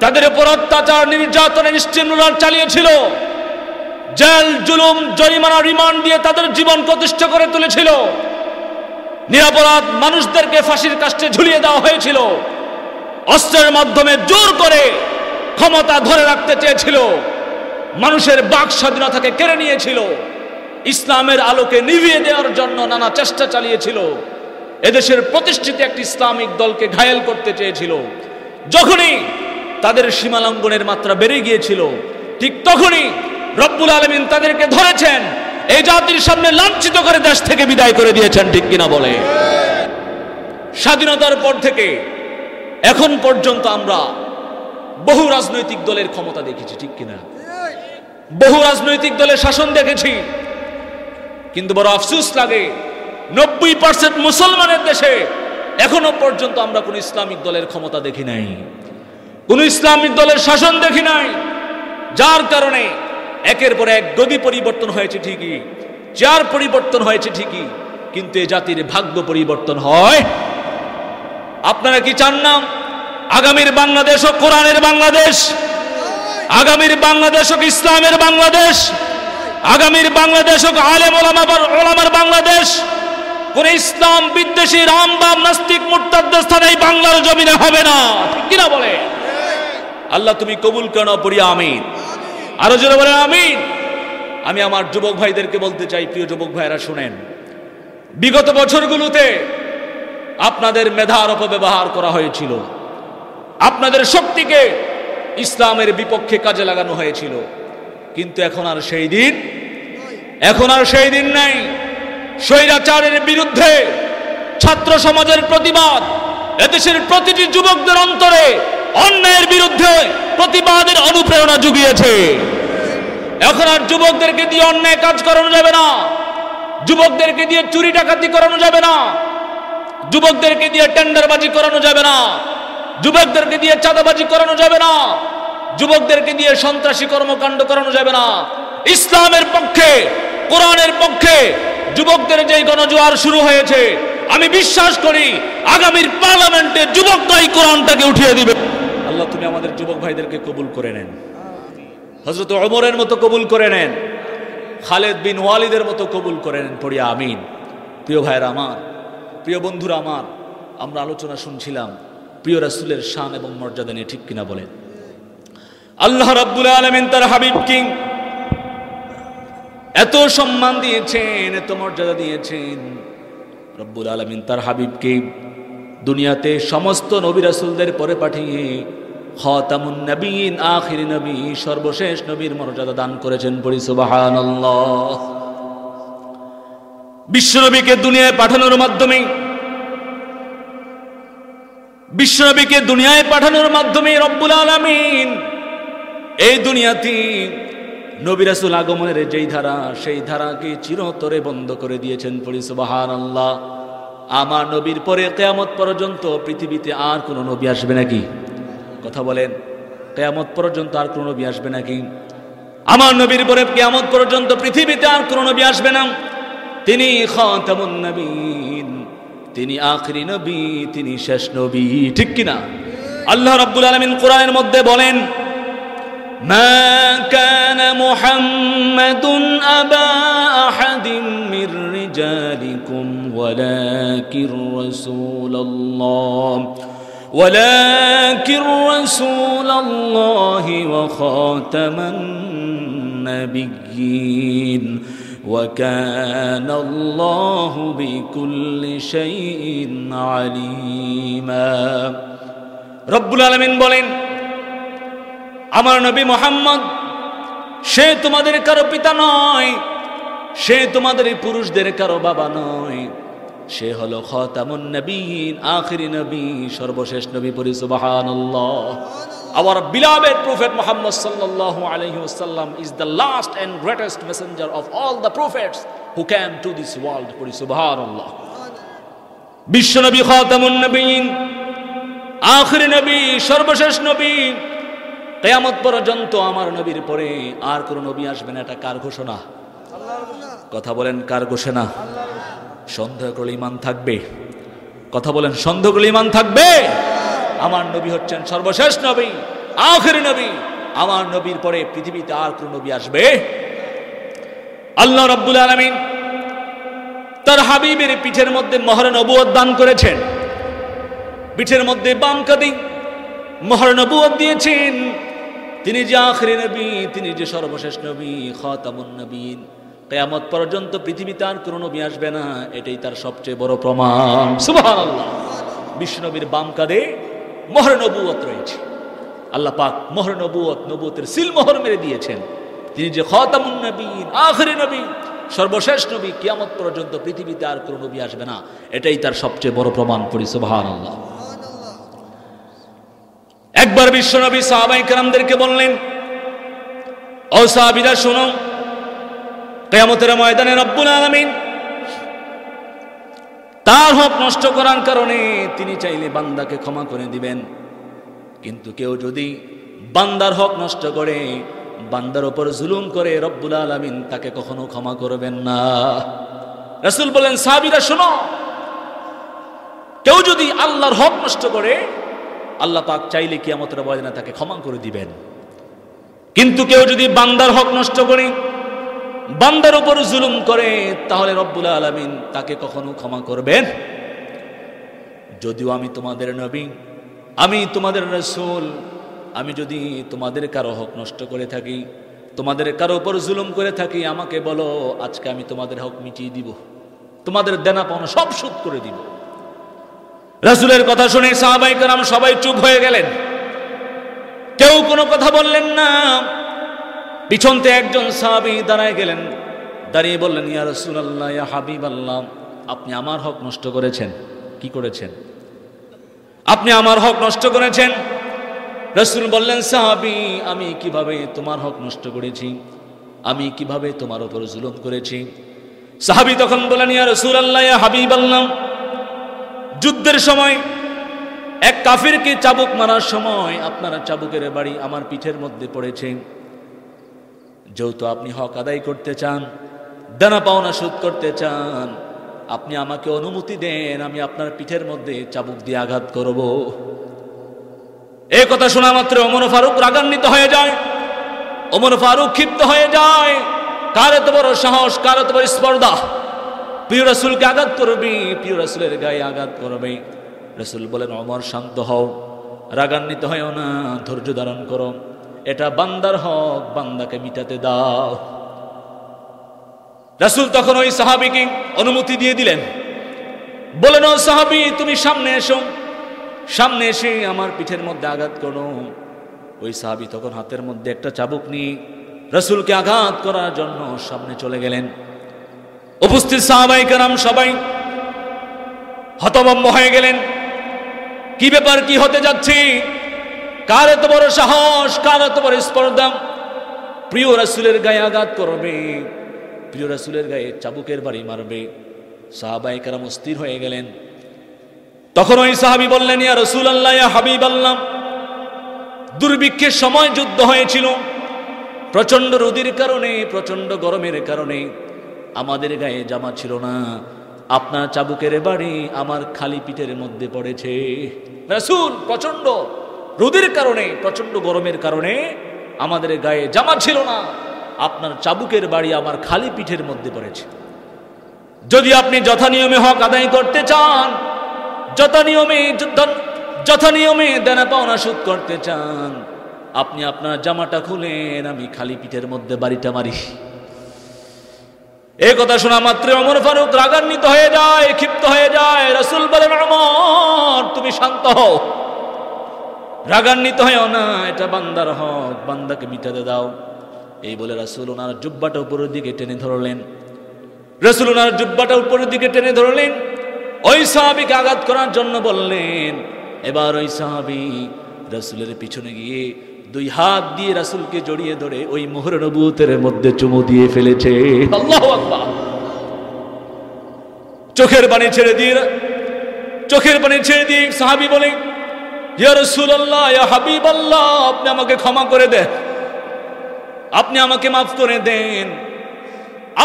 তাদের উপর অত্যাচার, নির্যাতনের স্টিমুলার চালিয়েছিল, জেল, জুলুম, জরিমানা, রিমান্ড দিয়ে তাদের জীবন প্রতিষ্ঠা করে তুলেছিল, নিরপরাধ মানুষদেরকে ফাঁসির কাস্টে ঝুলিয়ে দেওয়া হয়েছিল। অস্ত্রের মাধ্যমে জোর করে ক্ষমতা ধরে রাখতে চেয়েছিল, মানুষের বাক স্বাধীনতাকে কেড়ে নিয়েছিল, ইসলামের আলোকে নিভিয়ে দেওয়ার জন্য নানা চেষ্টা চালিয়েছিল, এদেশের প্রতিষ্ঠিত একটি ইসলামিক দলকে ঘায়েল করতে চেয়েছিল। যখনই তাদের সীমালঙ্ঘনের মাত্রা বেড়ে গিয়েছিল, ঠিক তখনই রব্বুল আলামিন তাদেরকে ধরেছেন, এই জাতির সামনে লাঞ্ছিত করে দেশ থেকে বিদায় করে দিয়েছেন। ঠিক কিনা বলে? স্বাধীনতার পর থেকে এখন পর্যন্ত আমরা বহু রাজনৈতিক দলের ক্ষমতা দেখেছি, ঠিক কিনা? বহু রাজনৈতিক দলের শাসন দেখেছি, কিন্তু বড় আফসোস লাগে 90% মুসলমানের দেশে এখনো পর্যন্ত আমরা কোন ইসলামিক দলের ক্ষমতা দেখি নাই, কোন ইসলামিক দলের শাসন দেখি নাই। যার কারণে একের পর এক গদি পরিবর্তন হয়েছে ঠিকই, চেয়ার পরিবর্তন হয়েছে ঠিকই, কিন্তু এই জাতির ভাগ্য পরিবর্তন হয়। আপনারা কি চান না আগামীর বাংলাদেশ ও কোরআনের বাংলাদেশ, আগামীর বাংলাদেশ ও ইসলামের বাংলাদেশ, আগামীর বাংলাদেশ ও আলেম ওলামার বাংলাদেশ? কোন ইসলাম বিদ্বেষী রামবাম নাস্তিক মুরতাদদের স্থানে এই বাংলার জমিনে হবে না, ঠিক কিনা বলে? আল্লাহ তুমি কবুল কেন পড়ি আমিন। আরো জোরে বলেন আমিন। আমি আমার যুবক ভাইদেরকে বলতে চাই, প্রিয় যুবক ভাইরা শুনেন, বিগত বছরগুলোতে আপনাদের মেধার অপব্যবহার করা হয়েছিল, আপনাদের শক্তিকে ইসলামের বিপক্ষে কাজে লাগানো হয়েছিল, কিন্তু এখন আর সেই দিন নাই। স্বৈরাচারের বিরুদ্ধে ছাত্র সমাজের প্রতিবাদ এদেশের প্রতিটি যুবকদের অন্তরে অন্যায়ের বিরুদ্ধে প্রতিবাদের অনুপ্রেরণা জুগিয়েছে। এখন আর যুবকদেরকে দিয়ে অন্যায় কাজ করানো যাবে না, যুবকদেরকে দিয়ে চুরি ডাকাতি করানো যাবে না, যুবকদেরকে দিয়ে টেন্ডারবাজি করানো যাবে না, যুবকদেরকে দিয়ে চাঁদাবাজি করানো যাবে না, যুবকদেরকে দিয়ে সন্ত্রাসী কর্মকাণ্ড করানো যাবে না। ইসলামের পক্ষে, কোরআনের পক্ষে যুবকদের যে গণজোয়ার শুরু হয়েছে, আমি বিশ্বাস করি আগামীর পার্লামেন্টে যুবকরাই কোরআনটাকে উঠিয়ে দিবে। আল্লাহ তুমি আমাদের যুবক ভাইদেরকে কবুল করে নেন, হযরত ওমরের মতো কবুল করে নেন, খালেদ বিন ওয়ালিদের মতো কবুল করে নেন, পড়ি আমিন। প্রিয় ভাইরা আমার, প্রিয় বন্ধুরা আমার, আমরা আলোচনা শুনছিলাম প্রিয় রাসূলের শান এবং মর্যাদা নিয়ে, ঠিক কিনা বলেন? আল্লাহ রাব্বুল আলামিন তার হাবিবকে এত সম্মান দিয়েছেন, এত মর্যাদা দিয়েছেন। রব্বুল আলামিন তার হাবিবকে দুনিয়াতে সমস্ত নবী রাসূলদের পরে পাঠিয়ে খাতামুন নবীন, আখির নবী, সর্বশেষ নবীর মর্যাদা দান করেছেন। পড়ি সুবহানাল্লাহ। বিশ্বনবীকে দুনিয়ায় পাঠানোর মাধ্যমে রব্বুল আলামিন এই দুনিয়াতে নবী রাসূল আগমনের যেই ধারা, সেই ধারাকে চিরতরে বন্ধ করে দিয়েছেন। পড়ি সুবহানাল্লাহ। আমার নবীর পরে কিয়ামত পর্যন্ত পৃথিবীতে আর কোন নবী আসবে নাকি? কথা বলেন, কিয়ামত পর্যন্ত আর কোন নবী আসবে নাকি? আমার নবীর পরে কিয়ামত পর্যন্ত পৃথিবীতে আর কোন নবী আসবে না। তিনি খাতামুন নবীন, তিনি আখিরি নবী, তিনি শেষ নবী, ঠিক কিনা? আল্লাহ রাব্বুল আলামিন কোরআনের মধ্যে বলেন, মা কানা মুহাম্মাদুন আবা আহাদিন মির রিজালিকুম ওয়ালাকির রাসূলুল্লাহি ওয়া খাতামান নাবিয়্যিন ওয়া কানা আল্লাহু বিকুল্লি শাইইন আলীমা। রব্বুল আলামিন বলেন, আমার নবী মুহাম্মদ, সে তোমাদের কারো পিতা নয়, সে তোমাদের পুরুষদের কারো বাবা নয়, সে হলো খাতামুন নবীন, আখিরি নবী, সর্বশেষ নবী। পড়ি সুবহানাল্লাহ। Our beloved Prophet Muhammad sallallahu alayhi wasallam is the last and greatest messenger of all the prophets who came to this world. পড়ি সুবহানাল্লাহ। বিশ্ব নবী, খাতামুন নবীন, আখিরি নবী, সর্বশেষ নবী। কিয়ামত পর্যন্ত আমার নবীর পরে আর কোন নবী আসবে না। এটা কার ঘোষণা? কথা বলেন, কার ঘোষণা? সন্দেহ করলে ঈমান থাকবে? কথা বলেন, সন্দেহ করলে ঈমান থাকবে? আমার নবী হচ্ছেন সর্বশেষ নবী, আখিরি নবী। আমার নবীর পরে পৃথিবীতে আর কোন নবী আসবে? আল্লাহ রাব্বুল আলামিন তার হাবিবের পিঠের মধ্যে মোহরে নবুয়ত দান করেছেন। পিঠের মধ্যে বাম কাঁধে মোহর নবুয়ত দিয়েছেন, তিনি যে আখিরি নবী, তিনি যে সর্বশেষ নবী, খাতামুন নবীন, কিয়ামত পর্যন্ত পৃথিবীতে আর কোনো নবী আসবে না, এটাই তার সবচেয়ে বড় প্রমাণ। সুবহানাল্লাহ। বিশ্বনবীর বাম কাঁধে মোহর নবুয়ত রয়েছে। আল্লাহ পাক মোহর নবুয়ত, নবুয়তের সিল মোহর মেরে দিয়েছেন। তিনি যে খাতামুন নবীন, আখিরি নবী, সর্বশেষ নবী, কিয়ামত পর্যন্ত পৃথিবীতে আর কোনো নবী আসবে না, এটাই তার সবচেয়ে বড় প্রমাণ। পড়ি সুবহানাল্লাহ। একবার বিশ্বনবী সাহাবায়ে কেরামদেরকে বললেন, ও সাহাবীরা শোনো, কিয়ামতের ময়দানে রব্বুল আলামিন তার হক নষ্ট করার কারণে তিনি চাইলে বান্দাকে ক্ষমা করে দিবেন, কিন্তু কেউ যদি বান্দার হক নষ্ট করে, বান্দার উপর জুলুম করে, রব্বুল আলামিন তাকে কখনো ক্ষমা করবেন না। রাসূল বলেন, সাহাবীরা শোনো, কেউ যদি আল্লাহর হক নষ্ট করে, আল্লাহ পাক চাইলে কিয়ামতের ময়দানে তাকে ক্ষমা করে দিবেন, কিন্তু কেউ যদি বান্দার হক নষ্ট করে, বান্দার উপর জুলুম করে, তাহলে রব্বুল আলামিন তাকে কখনো ক্ষমা করবেন। যদিও আমি তোমাদের নবী, আমি তোমাদের রাসূল, আমি যদি তোমাদের কারো হক নষ্ট করে থাকি, তোমাদের কারো উপর জুলুম করে থাকি, আমাকে বলো, আজকে আমি তোমাদের হক মিটিয়ে দিব, তোমাদের দেনা পাওনা সব শোধ করে দিব। রাসূলের কথা শুনে সাহাবায়ে কেরাম সবাই চুপ হয়ে গেলেন, কেউ কোনো কথা বললেন না। পিছনতে একজন সাহাবী দাঁড়ায় গেলেন, দাঁড়িয়ে বললেন, ইয়া রাসূলুল্লাহ, ইয়া হাবিবাল্লাহ, আপনি আমার হক নষ্ট করেছেন। কি করেছেন? আপনি আমার হক নষ্ট করেছেন। রাসূল বললেন, সাহাবী, আমি কিভাবে তোমার হক নষ্ট করেছি? আমি কিভাবে তোমার উপর জুলুম করেছি? সাহাবী তখন বললেন, ইয়া রাসূলুল্লাহ, ইয়া হাবিবাল্লাহ, যুদ্ধের সময় এক কাফিরকে চাবুক মারার সময় আপনার চাবুকের বাড়ি আমার পিঠের মধ্যে পড়েছে। যেহেতু আপনি হক আদায় করতে চান, দেনা পাওনা শোধ করতে চান, আপনি আমাকে অনুমতি দেন, আমি আপনার পিঠের মধ্যে চাবুক দিয়ে আঘাত করব। এই কথা শোনা মাত্র ওমর ফারুক রাগান্বিত হয়ে যায়, ওমর ফারুক ক্ষিপ্ত হয়ে যায়। কার এত বড় সাহস, কার এত বড় স্পর্ধা, প্রিয় রাসূলকে আঘাত করবে, প্রিয় রাসূলের গায়ে আঘাত করবে। রাসূল বলেন, ওমর শান্ত হও, রাগান্বিত হয়ও না, ধৈর্য ধারণ করো, এটা বান্দার হক, বান্দাকে মিটাতে দাও। রাসূল তখন ওই সাহাবীকে অনুমতি দিয়ে দিলেন, বলেন, ও সাহাবী, তুমি সামনে এসো, সামনে এসে আমার পিঠের মধ্যে আঘাত করো। ওই সাহাবী তখন হাতের মধ্যে একটা চাবুক নিয়ে রাসূলকে আঘাত করার জন্য সামনে চলে গেলেন। উপস্থিত সাহাবায়ে কেরাম সবাই হতভম্ব হয়ে গেলেন, কি ব্যাপার, কি হতে যাচ্ছে? কার এত বড় সাহস, কার এত বড় স্পর্ধা, প্রিয় রাসূলের গায়ে আঘাত করবে, প্রিয় রাসূলের গায়ে চাবুকের বাড়ি মারবে। সাহাবায়ে কেরাম অস্থির হয়ে গেলেন। তখন ওই সাহাবী বললেন, ইয়া রাসূলুল্লাহ, ইয়া হাবিবাল্লাহ, দুর্ভিক্ষের সময় যুদ্ধ হয়েছিল, প্রচন্ড রোদের কারণে, প্রচন্ড গরমের কারণে আমাদের গায়ে জামা ছিল না, আপনার চাবুকের বাড়ি আমার খালি পিঠের মধ্যে পড়েছে। রাসূল, প্রচন্ড রোদের কারণে, প্রচন্ড গরমের কারণে আমাদের গায়ে জামা ছিল না, আপনার চাবুকের বাড়ি আমার খালি পিঠের মধ্যে পড়েছে। যদি আপনি যথানিয়মে হক আদায় করতে চান, যথানিয়মে দেনা পাওনা শোধ করতে চান, আপনি আপনার জামাটা খুলেন, আমি খালি পিঠের মধ্যে বাড়িটা মারি। এই কথা শোনা মাত্র ওমর ফারুক রাগান্বিত হয়ে যায়, ক্ষিপ্ত হয়ে যায়। রাসূল বলেন, ওমর, তুমি শান্ত হও, রাগান্বিত হয়ও না, এটা বান্দার হক, বান্দাকে মিটাতে দাও। এই বলে রাসূল ওনার জুব্বাটা উপরের দিকে টেনে ধরলেন। রাসূল ওনার জুব্বাটা উপরের দিকে টেনে ধরলেন, ওই সাহাবীকে আঘাত করার জন্য বললেন। এবার ওই সাহাবী রাসূলের পিছনে গিয়ে দুই হাত দিয়ে রাসূলকে জড়িয়ে ধরে ওই মোহর নবুয়তের মধ্যে চুমু দিয়ে ফেলেছে। আল্লাহু আকবার। চোখের পানি ছেড়ে দিয়ে সাহাবী বলে, ইয়া রাসূলুল্লাহ, ইয়া হাবিবাল্লাহ, আপনি আমাকে ক্ষমা করে দেন, আপনি আমাকে মাফ করে দেন,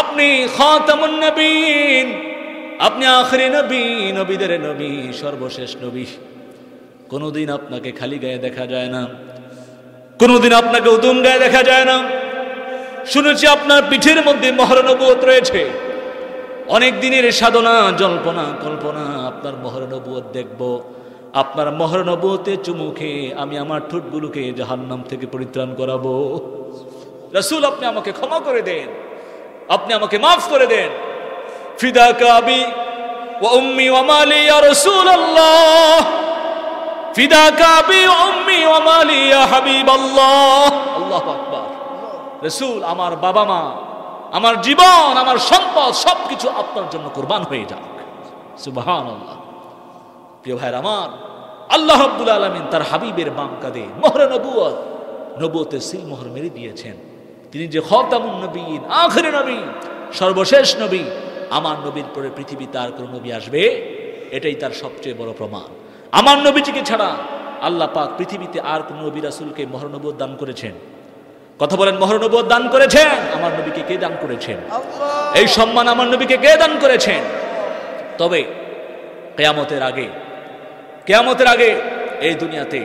আপনি খাতামুন নবীন, আপনি আখিরি নবী, নবীদের নবী, সর্বশেষ নবী। কোনোদিন আপনাকে খালি গায়ে দেখা যায় না, কোনোদিন আপনাকে উদুম গায়ে দেখা যায় না। শুনেছি আপনার পিঠের মধ্যে মোহর নবুয়ত রয়েছে, অনেক দিনের সাধনা, জল্পনা, কল্পনা, আপনার মোহর নবুয়ত দেখব, আপনার মোহর নবুয়তে চুমু খেয়ে আমি আমার ঠোঁটগুলোকে জাহান্নাম থেকে পরিত্রাণ করাবো। রাসূল আপনি আমাকে ক্ষমা করে দেন, আপনি আমাকে মাফ করে দেন। ফিদাকা আবি ওয়া উম্মি ওয়া মালি ইয়া রাসূলুল্লাহ, ফিদাকা আবি ওয়া উম্মি ওয়া মালি ইয়া হাবিবাল্লাহ। আল্লাহু আকবার। রাসূল আমার বাবা মা, আমার জীবন, আমার সম্পদ সবকিছু আপনার জন্য কুরবান হয়ে যাক। সুবহানাল্লাহ। প্রিয় ভাইরা আমার, আল্লাহ রাব্বুল আলামিন তার হাবিবের বাম কাঁধে মোহরে নবুয়ত, নবুয়তের সিল মোহর মেরে দিয়েছেন। তিনি যে খাতামুন নবীন, আখিরি নবী, সর্বশেষ নবী, আমার নবীর পরে পৃথিবীতে আর কোনো নবী আসবে, এটাই তার সবচেয়ে বড় প্রমাণ। আমার নবীজিকে ছাড়া আল্লাহ পাক পৃথিবীতে আর কোন নবী রাসূলকে মোহর নবুয়ত দান করেছেন? কথা বলেন, মোহর নবুয়ত দান করেছেন? আমার নবীকে কে দান করেছেন? আল্লাহ। এই সম্মান আমার নবীকে কে দান করেছেন? তবে কিয়ামতের আগে এই দুনিয়াতে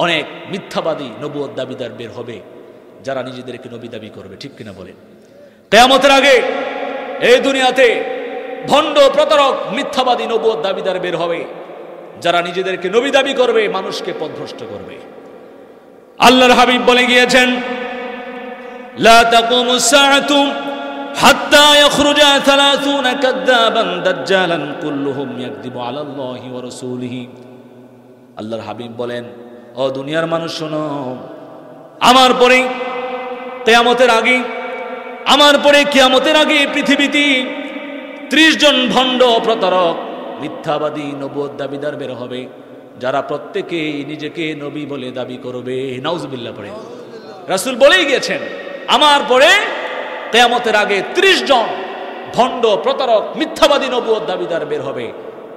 অনেক মিথ্যাবাদী নবুয়ত দাবিদার বের হবে, যারা নিজেদেরকে নবী দাবি করবে। ঠিক কিনা বলেন? কিয়ামতের আগে এই দুনিয়াতে ভণ্ড, প্রতারক, মিথ্যাবাদী নবুয়ত দাবিদার বের হবে, যারা নিজেদেরকে নবী দাবি করবে, মানুষকে পথভ্রষ্ট করবে। আল্লাহর হাবিব বলে গিয়েছেন, লা তাকুমুস সাআতু হাত্তা ইয়াখরুজা 30 কাযাবান দাজ্জালান কুল্লুহুম ইয়াকযিবু আলাল্লাহি ওয়া রাসূলিহি। আল্লাহর হাবিব বলেন, ও দুনিয়ার মানুষ শোনো, আমার পরে কিয়ামতের আগে পৃথিবীতে 30 জন ভণ্ড, প্রতারক, মিথ্যাবাদী নবুয়ত দাবিদার বের হবে, যারা প্রত্যেকেই নিজেকে নবী বলে দাবি করবে। নাউজুবিল্লাহ পড়ে। রাসূল বলেই গিয়েছেন, আমার পরে কিয়ামতের আগে 30 জন ভণ্ড, প্রতারক, মিথ্যাবাদী নবুয়ত দাবিদার বের হবে,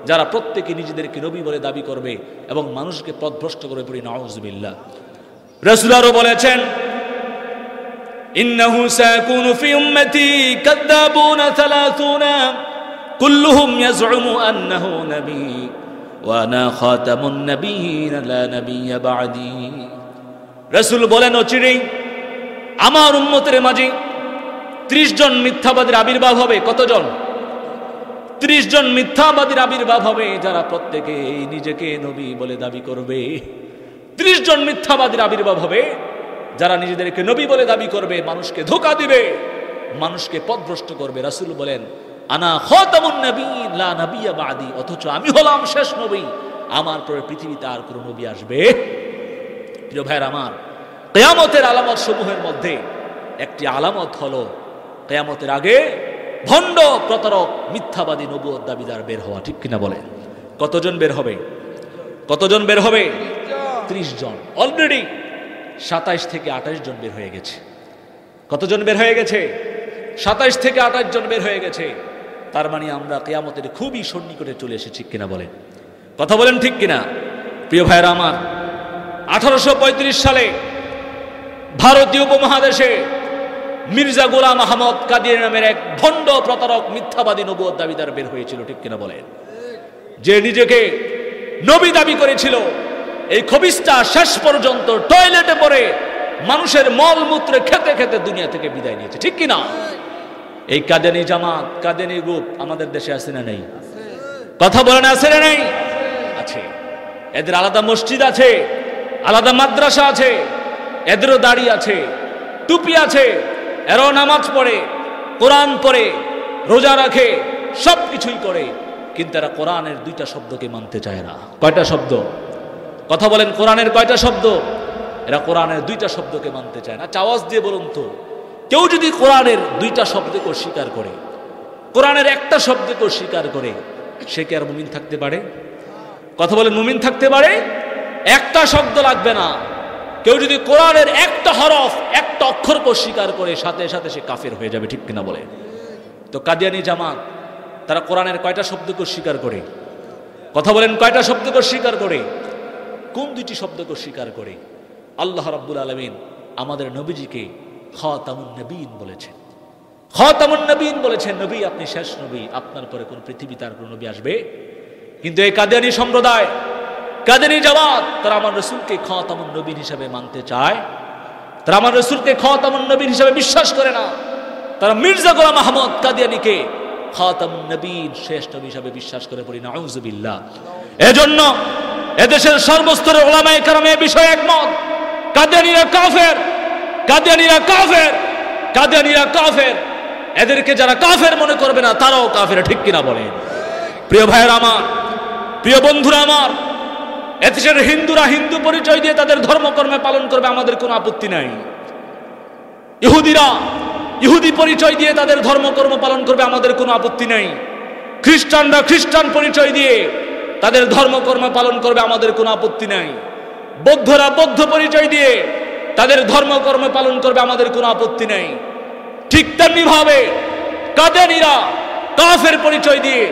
যারা প্রত্যেকে নিজেদেরকে নবী বলে দাবি করবে এবং মানুষকে পথভ্রষ্ট করে পড়ি। নাউজুবিল্লাহ। রাসূল আরো বলেছেন, ইন্নাহু সায়াকুনু ফি উম্মতি কাযাবুনা 30 কুল্লুহুম ইয়াজউমু আন্নাহু নবী ওয়া আনা খাতামুন নবিয়্যিন লা নবিয়্যা বা'দি। রাসূল বলেন, অচিরেই আমার উম্মতের মাঝে 30 জন মিথ্যাবাদীর আবির্ভাব হবে। কতজন? 30 জন মিথ্যাবাদীর আবির্ভাব হবে, যারা প্রত্যেকে নিজেকে নবী বলে দাবি করবে। 30 জন মিথ্যাবাদীর আবির্ভাব হবে, যারা নিজেদেরকে নবী বলে দাবি করবে, মানুষকে ধোঁকা দিবে, মানুষকে পথভ্রষ্ট করবে। রাসূল বলেন, আনা খাতামুন নবিয়্যিন লা নবিয়্যা বা'দি, অথচ আমি হলাম শেষ নবী, আমার পরে পৃথিবীতে আর কোনো নবী আসবে। প্রিয় ভাইরা আমার, কিয়ামতের আলামত সমূহের মধ্যে একটি আলামত হলো কিয়ামতের আগে ভণ্ড, প্রতারক, মিথ্যাবাদী নবুয়ত দাবিদার বের হওয়া। ঠিক কিনা বলেন? কতজন বের হবে? 30 জন। অলরেডি 27 থেকে 28 জন বের হয়ে গেছে। কতজন বের হয়ে গেছে? 27 থেকে 28 জন বের হয়ে গেছে। তার মানে আমরা কিয়ামতের খুবই সন্নিকটে চলে এসেছি। ঠিক কিনা বলেন? কথা বলেন ঠিক কিনা? প্রিয় ভাইরা আমার, 1835 সালে ভারতীয় উপমহাদেশে মির্জা গোলাম আহমদ কাদিয়ানী নামের এক ভণ্ড, প্রতারক, মিথ্যাবাদী নবুয়ত দাবিদার বের হয়েছিল। ঠিক কিনা বলেন? যে নিজেকে নবী দাবি করেছিল, এই খবিসটা শেষ পর্যন্ত টয়লেটে পড়ে মানুষের মল মূত্রে খেতে খেতে দুনিয়া থেকে বিদায় নিয়েছে। ঠিক কিনা? এই কাদিয়ানী জামাত, কাদিয়ানী গ্রুপ আমাদের দেশে আছে না নেই? কথা বলেন, আছে না নেই? আছে। এদের আলাদা মসজিদ আছে, আলাদা মাদ্রাসা আছে, এদেরও দাড়ি আছে, টুপি আছে, এরাও নামাজ পড়ে, কোরআন পড়ে, রোজা রাখে, সবকিছুই করে, কিন্তু এরা কোরআনের 2টা শব্দকে মানতে চায় না। কয়টা শব্দ? কথা বলেন, কোরআনের কয়টা শব্দ? এরা কোরআনের 2টা শব্দকে মানতে চায় না। আওয়াজ দিয়ে বলুন তো, কেউ যদি কোরআনের 2টা শব্দকে স্বীকার করে, কোরআনের একটা শব্দকে স্বীকার করে, সে কি আর মুমিন থাকতে পারে? কথা বলেন, মুমিন থাকতে পারে? একটা শব্দ লাগবে না। কেউ যদি কোরআনের একটা হরফ, একটা অক্ষরকে স্বীকার করে, সাথে সাথে সে কাফের হয়ে যাবে। ঠিক কিনা বলে? তো কাদিয়ানী জামাত তারা কোরআনের কয়টা শব্দকে স্বীকার করে? কথা বলেন, কয়টা শব্দকে স্বীকার করে? কোন 2টি শব্দকে স্বীকার করে? আল্লাহ রাব্বুল আলামিন আমাদের নবীজিকে খাতামুন নবিয়্যিন বলেছেন। খাতামুন নবিয়্যিন বলেছেন, নবী আপনি শেষ নবী, আপনার পরে কোন পৃথিবীতে আর কোন নবী আসবে? কিন্তু এই কাদিয়ানী সম্প্রদায়, কাদিয়ানী জামাত, তারা আমার রাসূলকে খাতামুন নবিয়্যিন হিসেবে মানতে চায়। তারা আমার রাসূলকে খাতামুন নবিয়্যিন হিসেবে বিশ্বাস করে না। তারা মির্জা গোলাম আহমদ কাদিয়ানীকে খাতামুন নবীন, শেষ নবী হিসাবে বিশ্বাস করে পড়ি নাউযুবিল্লাহ। এজন্য এদেশের সর্বস্তরের উলামায়ে কেরাম এই বিষয়ে একমত, কাদিয়ানীরা কাফের, কাদিয়ানীরা কাফের, কাদিয়ানীরা কাফের। এদেরকে যারা কাফের মনে করবে না তারাও কাফের, ঠিক কিনা বলেন? প্রিয় ভাইয়েরা আমার, প্রিয় বন্ধুরা আমার, এদেশের হিন্দুরা হিন্দু পরিচয় দিয়ে তাদের ধর্মকর্মে পালন করবে, আমাদের কোনো আপত্তি নাই। ইহুদিরা ইহুদি পরিচয় দিয়ে তাদের ধর্মকর্ম পালন করবে, আমাদের কোনো আপত্তি নাই। খ্রিস্টানরা খ্রিস্টান পরিচয় দিয়ে তাদের ধর্মকর্ম পালন করবে, আমাদের কোনো আপত্তি নাই। বৌদ্ধরা বৌদ্ধ পরিচয় দিয়ে তাদের ধর্মকর্ম পালন করবে, আমাদের কোনো আপত্তি নাই। ঠিক তেমনি ভাবে কাদিয়ানীরা কাফের পরিচয় দিয়ে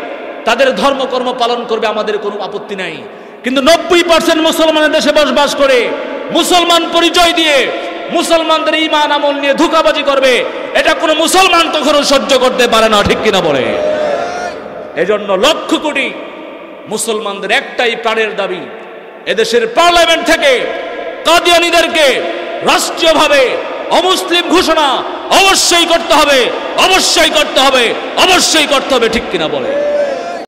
তাদের ধর্মকর্ম পালন করবে, আমাদের কোনো আপত্তি নাই। কিন্তু 90% মুসলমানের দেশে বসবাস করে মুসলমান পরিচয় দিয়ে মুসলমানদের ঈমান আমল নিয়ে ধোঁকাবাজি করবে, এটা কোনো মুসলমান কখনো সহ্য করতে পারে না, ঠিক কিনা বলে? এজন্য লক্ষ কোটি মুসলমানদের একটাই প্রাণের দাবি, এদেশের পার্লামেন্ট থেকে কাদিয়ানীদেরকে রাষ্ট্রীয়ভাবে অমুসলিম ঘোষণা অবশ্যই করতে হবে, অবশ্যই করতে হবে, অবশ্যই করতে হবে, ঠিক কিনা বলে?